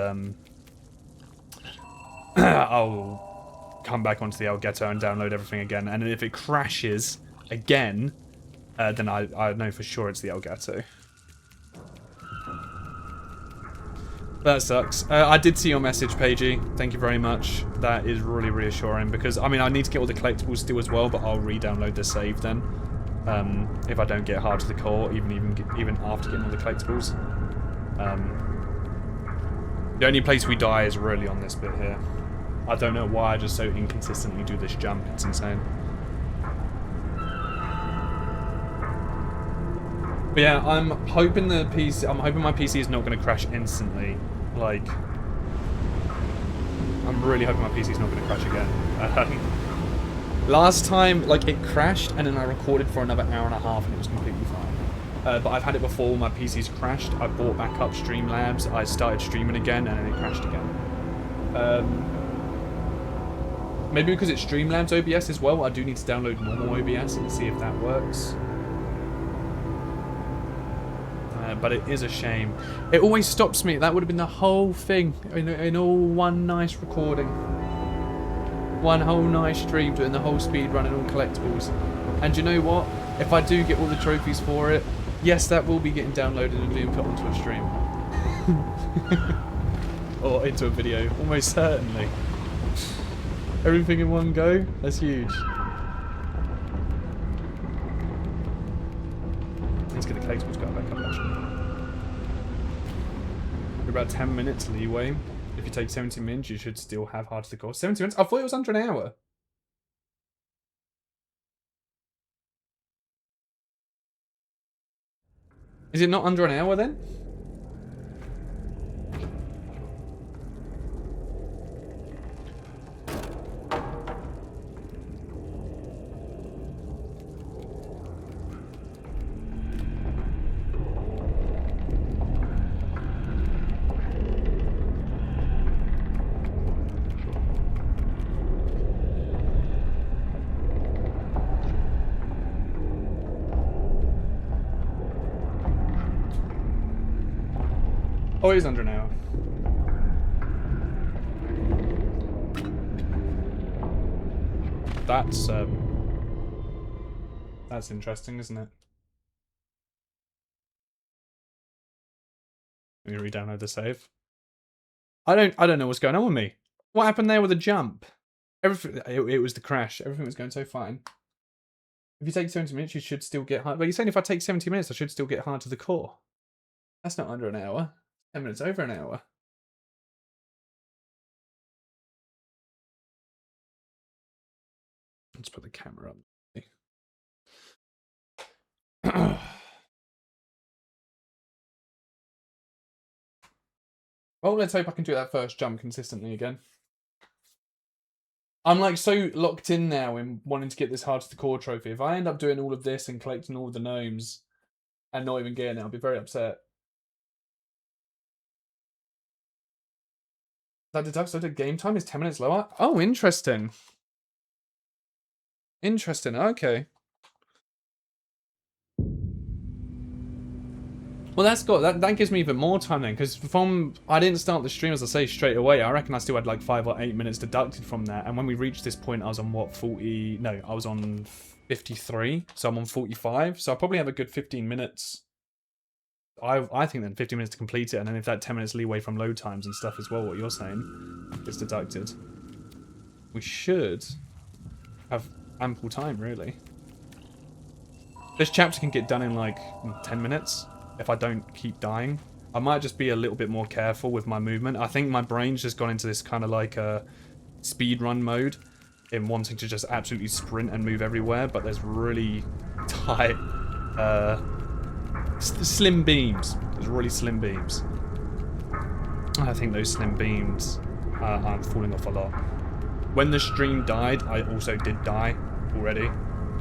I'll come back onto the Elgato and download everything again. And if it crashes, again, then I know for sure it's the Elgato. That sucks. I did see your message, Paigey. Thank you very much. That is really reassuring because, I mean, I need to get all the collectibles still as well, but I'll re-download the save then. If I don't get hard to the core, even after getting all the collectibles. The only place we die is really on this bit here. I don't know why I just so inconsistently do this jump. It's insane. But yeah, I'm hoping my PC is not going to crash instantly. Like, I'm really hoping my PC is not going to crash again. Last time, like, it crashed and then I recorded for another hour and a half and it was completely fine. But I've had it before. My PC's crashed. I brought back up Streamlabs. I started streaming again and then it crashed again. Maybe because it's Streamlabs OBS as well. I do need to download normal OBS and see if that works. But it is a shame. It always stops me. That would have been the whole thing in all one nice recording. One whole nice stream doing the whole speed run and all collectibles. And you know what? If I do get all the trophies for it, yes, that will be getting downloaded and being put onto a stream. Or into a video, almost certainly. Everything in one go? That's huge. Let's get the collectibles going back up actually. About 10 minutes leeway. If you take 70 minutes, you should still have hard to the core. 70 minutes? I thought it was under an hour. Is it not under an hour then? Oh, it is under an hour. That's interesting, isn't it? Let me re-download the save. I don't know what's going on with me. What happened there with the jump? Everything. It was the crash. Everything was going so fine. If you take 70 minutes, you should still get hard. But you're saying if I take 70 minutes, I should still get hard to the core. That's not under an hour. 10 minutes over an hour. Let's put the camera up. Well, let's hope I can do that first jump consistently again. I'm like so locked in now in wanting to get this hard to the core trophy. If I end up doing all of this and collecting all of the gnomes and not even getting it, I'll be very upset. That deducts so the game time is 10 minutes lower? Oh, interesting. Interesting, okay. Well, that gives me even more time then, because I didn't start the stream, as I say, straight away. I reckon I still had like 5 or 8 minutes deducted from that. And when we reached this point, I was on what, 40? No, I was on 53. So I'm on 45. So I probably have a good 15 minutes. I think then 15 minutes to complete it. And then if that 10 minutes leeway from load times and stuff as well, what you're saying, gets deducted, we should have ample time, really. This chapter can get done in like 10 minutes. If I don't keep dying. I might just be a little bit more careful with my movement. I think my brain's just gone into this kind of like a speed run mode in wanting to just absolutely sprint and move everywhere, but there's really tight slim beams. There's really slim beams. I think those slim beams are falling off a lot. When the stream died, I also did die already.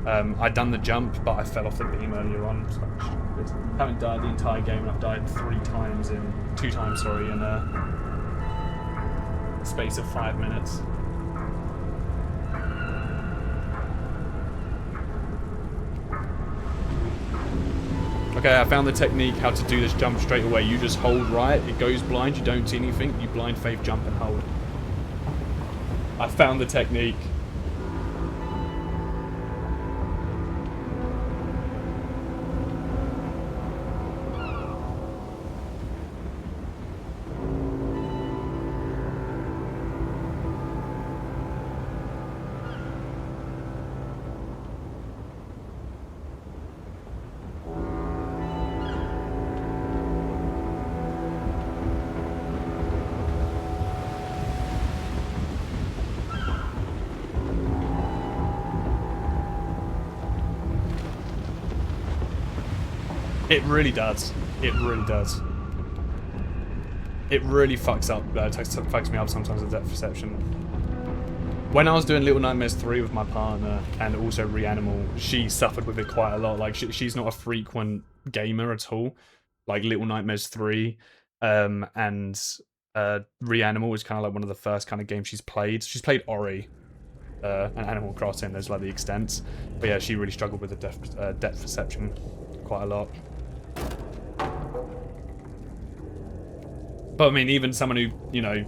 I'd done the jump, but I fell off the beam earlier on. So I haven't died the entire game, and I've died 2 times in a space of 5 minutes. Okay, I found the technique how to do this jump straight away. You just hold right, it goes blind, you don't see anything, you blind faith jump and hold. I found the technique. It really does. It really does. It really fucks me up sometimes with depth perception. When I was doing Little Nightmares 3 with my partner and also Reanimal, she suffered with it quite a lot. Like she's not a frequent gamer at all. Like Little Nightmares 3 and Reanimal was kind of like one of the first kind of games she's played. She's played Ori and Animal Crossing. There's like the extents, but yeah, she really struggled with the depth perception quite a lot. But I mean, even someone who, you know,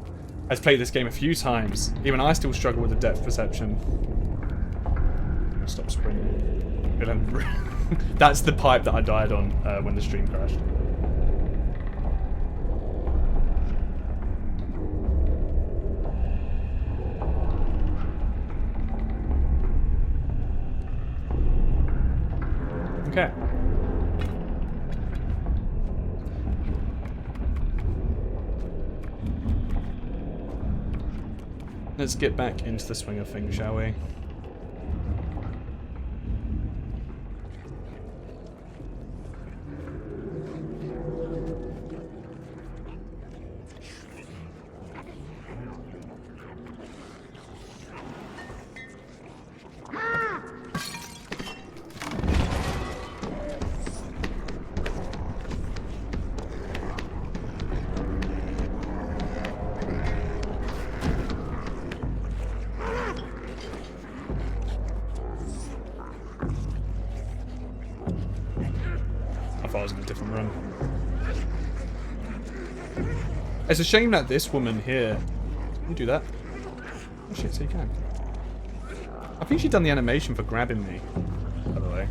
has played this game a few times, even I still struggle with the depth perception. Stop sprinting. That's the pipe that I died on when the stream crashed. Okay. Let's get back into the swing of things, shall we? It's a shame that this woman here... Can you do that? Oh shit, so you can. I think she'd done the animation for grabbing me, by the way.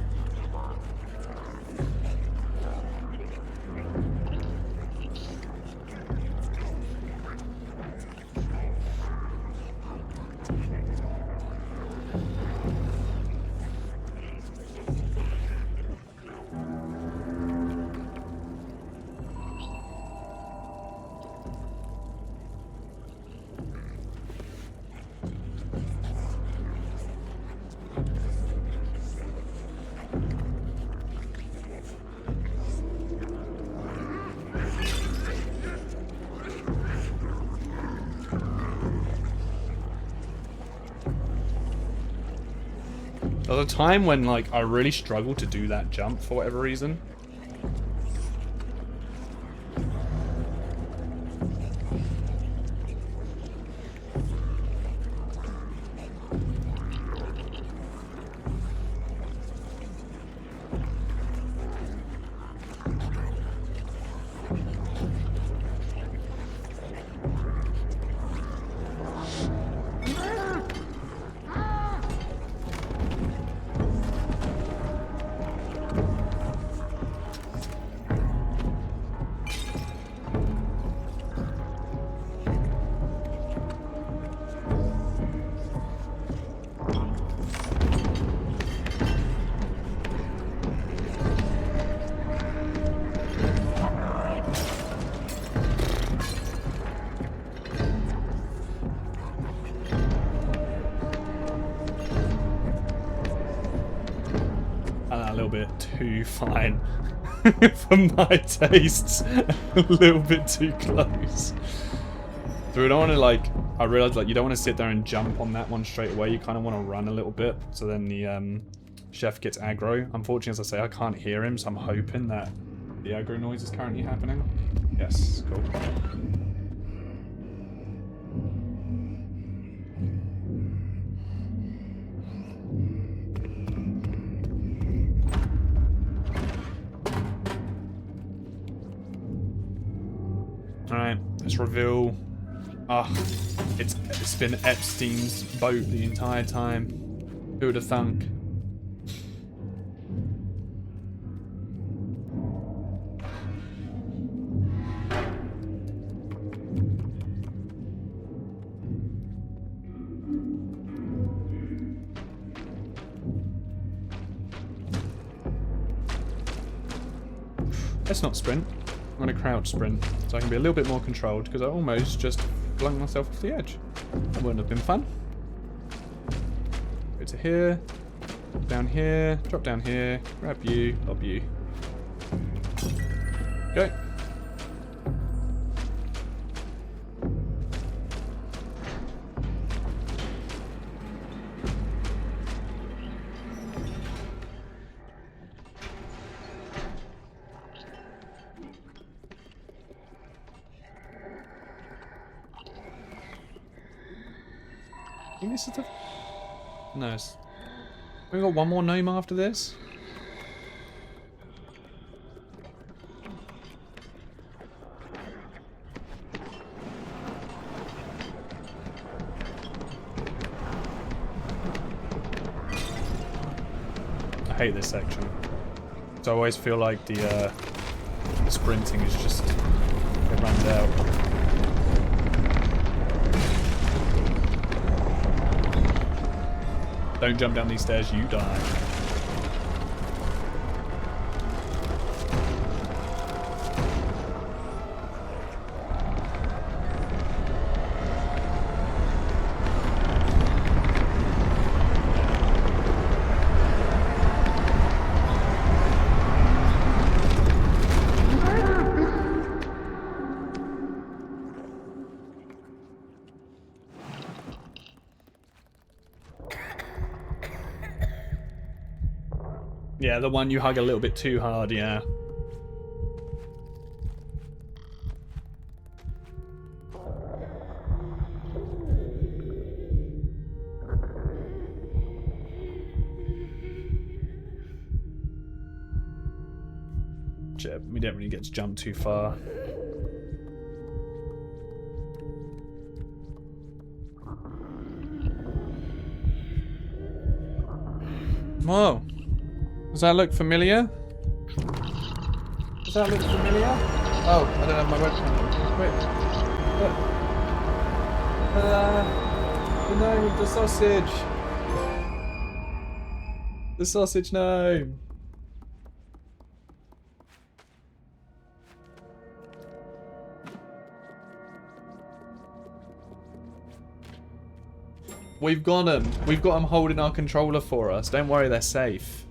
There was a time when, like, I really struggled to do that jump for whatever reason. Too fine for my tastes. A little bit too close. So we don't want to, like, I realized, like, you don't want to sit there and jump on that one straight away. You kind of want to run a little bit, so then the chef gets aggro. Unfortunately, as I say, I can't hear him, so I'm hoping that the aggro noise is currently happening. Yes, cool. Alright, let's reveal... it's been Epstein's boat the entire time. Who would have thunk? Let's not sprint. I'm going to crouch sprint, so I can be a little bit more controlled, because I almost just flung myself off the edge. That wouldn't have been fun. Go to here, down here, drop down here, grab you, lob you. Go. I think this is the... No, it's... We got one more gnome after this? I hate this section. So I always feel like the sprinting is just... it runs out. Don't jump down these stairs, you die. Yeah, the one you hug a little bit too hard, yeah. We don't really get to jump too far. Whoa. Does that look familiar? Does that look familiar? Oh, I don't have my webcam. Wait. The gnome with the sausage. The sausage gnome. We've got them. We've got them holding our controller for us. Don't worry, they're safe.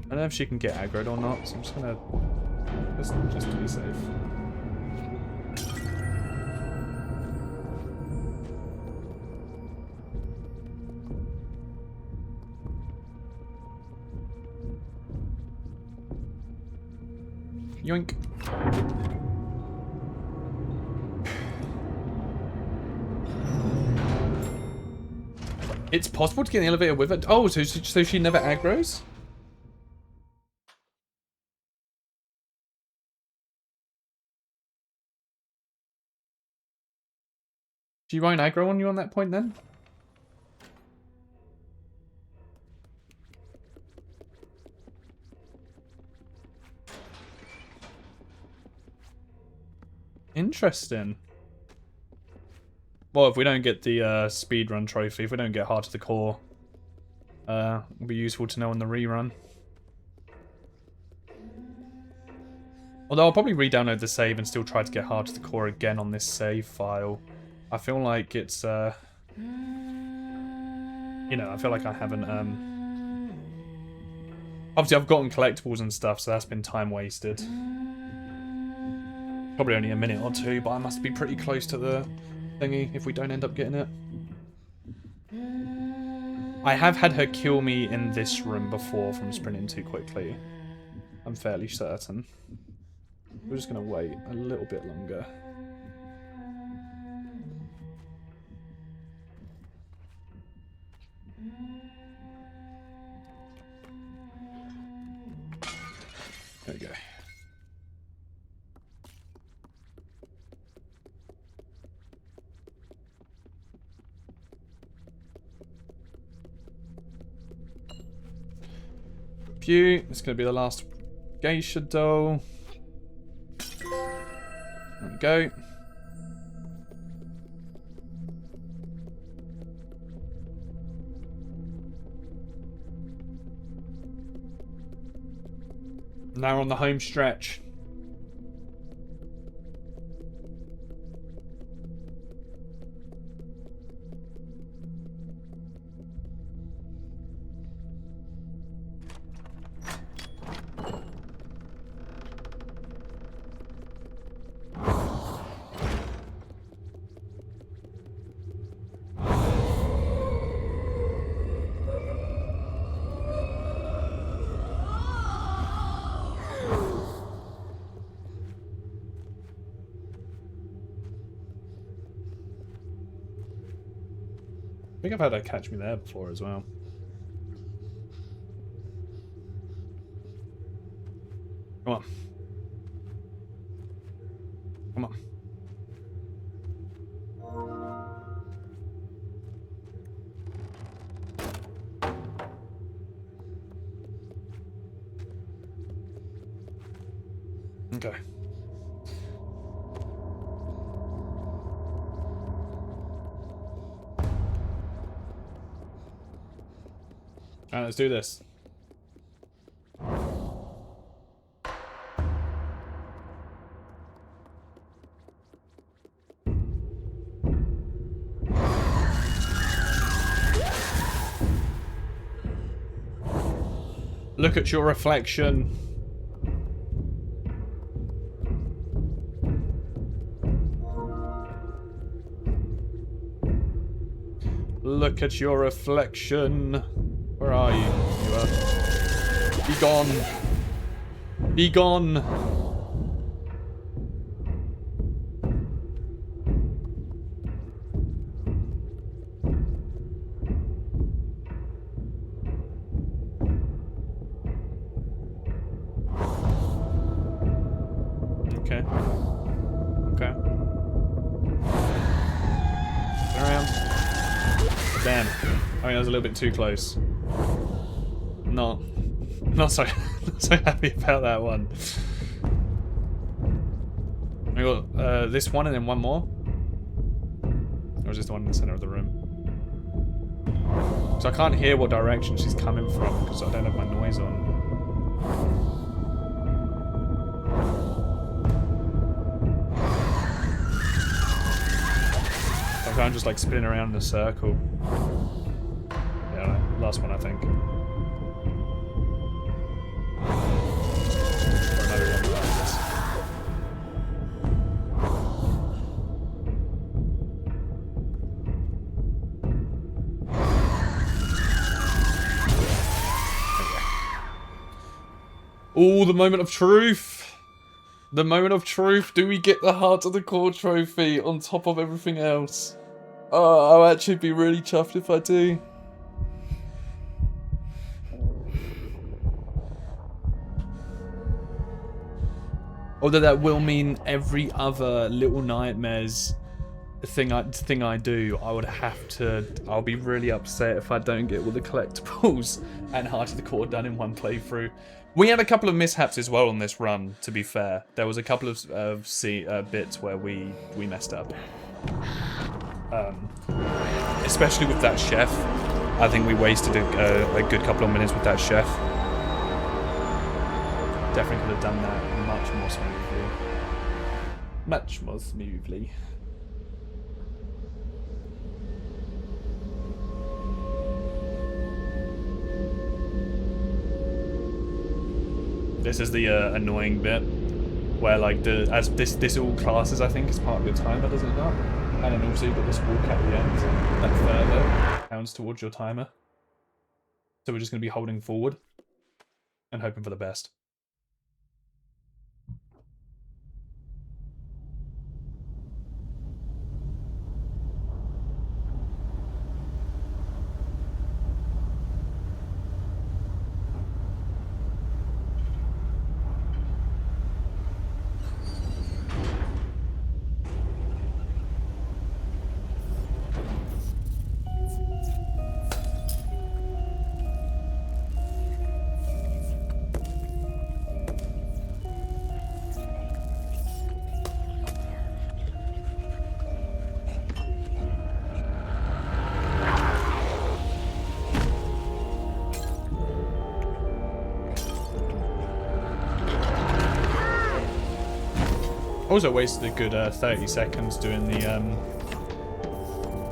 I don't know if she can get aggroed or not, so I'm just gonna... just to be safe. Yoink. It's possible to get in the elevator with it? Oh, so she never aggroes? She won't aggro on you on that point then? Interesting. Well, if we don't get the speedrun trophy, if we don't get hard to the core, it'll be useful to know on the rerun. Although I'll probably re-download the save and still try to get hard to the core again on this save file. I feel like it's, you know, I feel like I haven't, obviously I've gotten collectibles and stuff, so that's been time wasted. Probably only a minute or two, but I must be pretty close to the thingy if we don't end up getting it. I have had her kill me in this room before from sprinting too quickly. I'm fairly certain. We're just going to wait a little bit longer. There we go. Pew. It's going to be the last geisha doll. There we go. Now we're on the home stretch. think I've had that catch me there before as well. Come on. Come on. Okay. Alright, let's do this. Look at your reflection. Look at your reflection. Where are you? You are. Be gone. Be gone. Okay. Okay. Turn around. Damn. I mean, that was a little bit too close. Not so not so happy about that one. I got this one and then one more. Or is this the one in the center of the room? So I can't hear what direction she's coming from because I don't have my noise on. I'm just like spinning around in a circle. Yeah, last one I think. Or another one like this. Okay. Oh, the moment of truth! The moment of truth! Do we get the Heart of the Core trophy on top of everything else? Oh, I'll actually be really chuffed if I do. Although that will mean every other Little Nightmares thing I do, I'll be really upset if I don't get all the collectibles and Heart of the Core done in one playthrough. We had a couple of mishaps as well on this run, to be fair. There was a couple of bits where we messed up. Especially with that chef. I think we wasted a good couple of minutes with that chef. Definitely could have done that much more smoothly. Much more smoothly. This is the annoying bit where like this all classes I think as part of your timer, does it not? And then also you've got this walk at the end that further counts towards your timer. So we're just going to be holding forward and hoping for the best. Also wasted a good 30 seconds doing the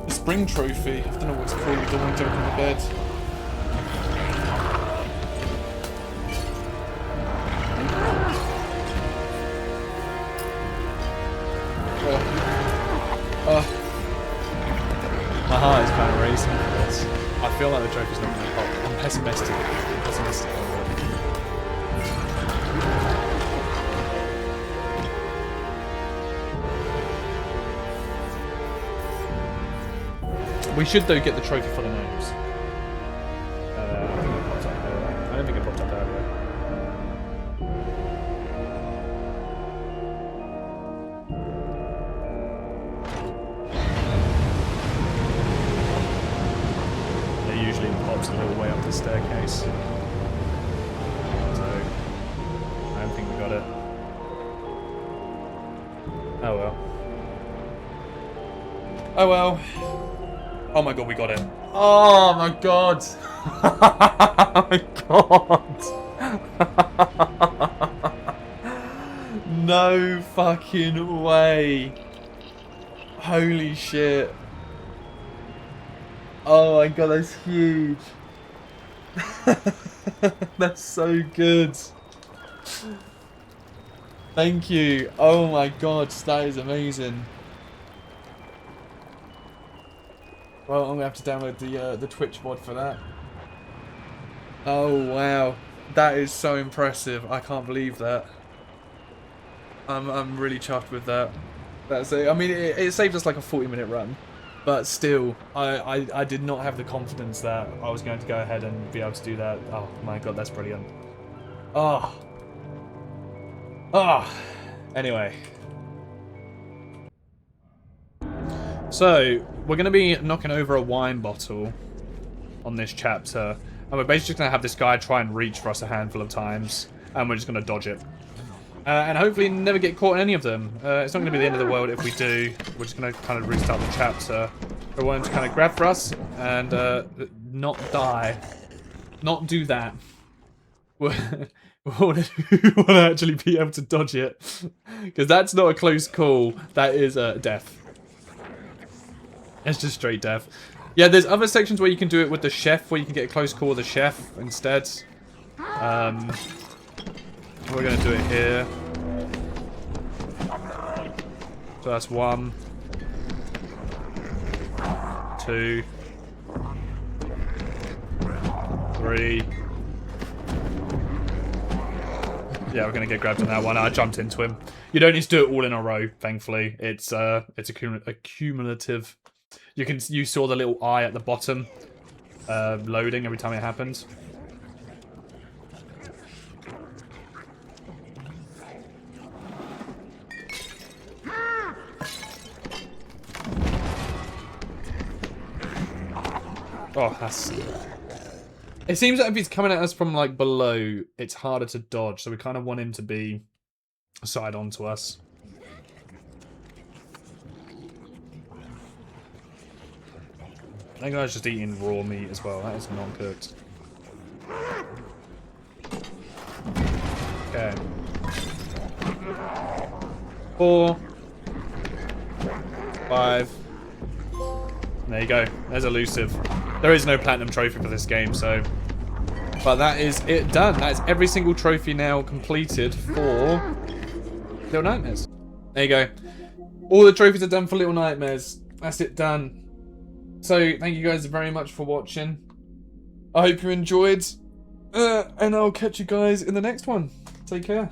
spring trophy. I don't know what it's called, the one jumping in the bed. My heart is kind of racing for this. I feel like the trophy's not going to pop. I'm pessimistic. We should, though, get the trophy for the gnomes. I think it popped up earlier. I don't think it popped up earlier. It usually pops a little way up the staircase. So, I don't think we got it. Oh well. Oh well. Oh my god, we got it. Oh my god. Oh my god. No fucking way. Holy shit. Oh my god, that's huge. That's so good. Thank you. Oh my god, that is amazing. Well, I'm gonna have to download the Twitch mod for that. Oh wow, that is so impressive. I can't believe that. I'm really chuffed with that. That's it. I mean, it saved us like a 40-minute run, but still, I did not have the confidence that I was going to go ahead and be able to do that. Oh my god, that's brilliant. Oh. Oh. Anyway. So, we're going to be knocking over a wine bottle on this chapter. And we're basically just going to have this guy try and reach for us a handful of times. And we're just going to dodge it. And hopefully never get caught in any of them. It's not going to be the end of the world if we do. We're just going to kind of restart the chapter. We want him to kind of grab for us and not die. Not do that. We want to actually be able to dodge it. Because that's not a close call. That is death. It's just straight death. Yeah, there's other sections where you can do it with the chef, where you can get a close call with the chef instead. We're going to do it here. So that's 1, 2, 3. Yeah, we're going to get grabbed on that one. I jumped into him. You don't need to do it all in a row, thankfully. It's a cumulative. You saw the little eye at the bottom loading every time it happens. Oh, that's... It seems that if he's coming at us from, like, below, it's harder to dodge, so we kind of want him to be side on to us. That guy's just eating raw meat as well. That is not cooked. Okay. 4. 5. There you go. There's Elusive. There is no platinum trophy for this game, so... But that is it done. That is every single trophy now completed for Little Nightmares. There you go. All the trophies are done for Little Nightmares. That's it done. So, thank you guys very much for watching. I hope you enjoyed. And I'll catch you guys in the next one. Take care.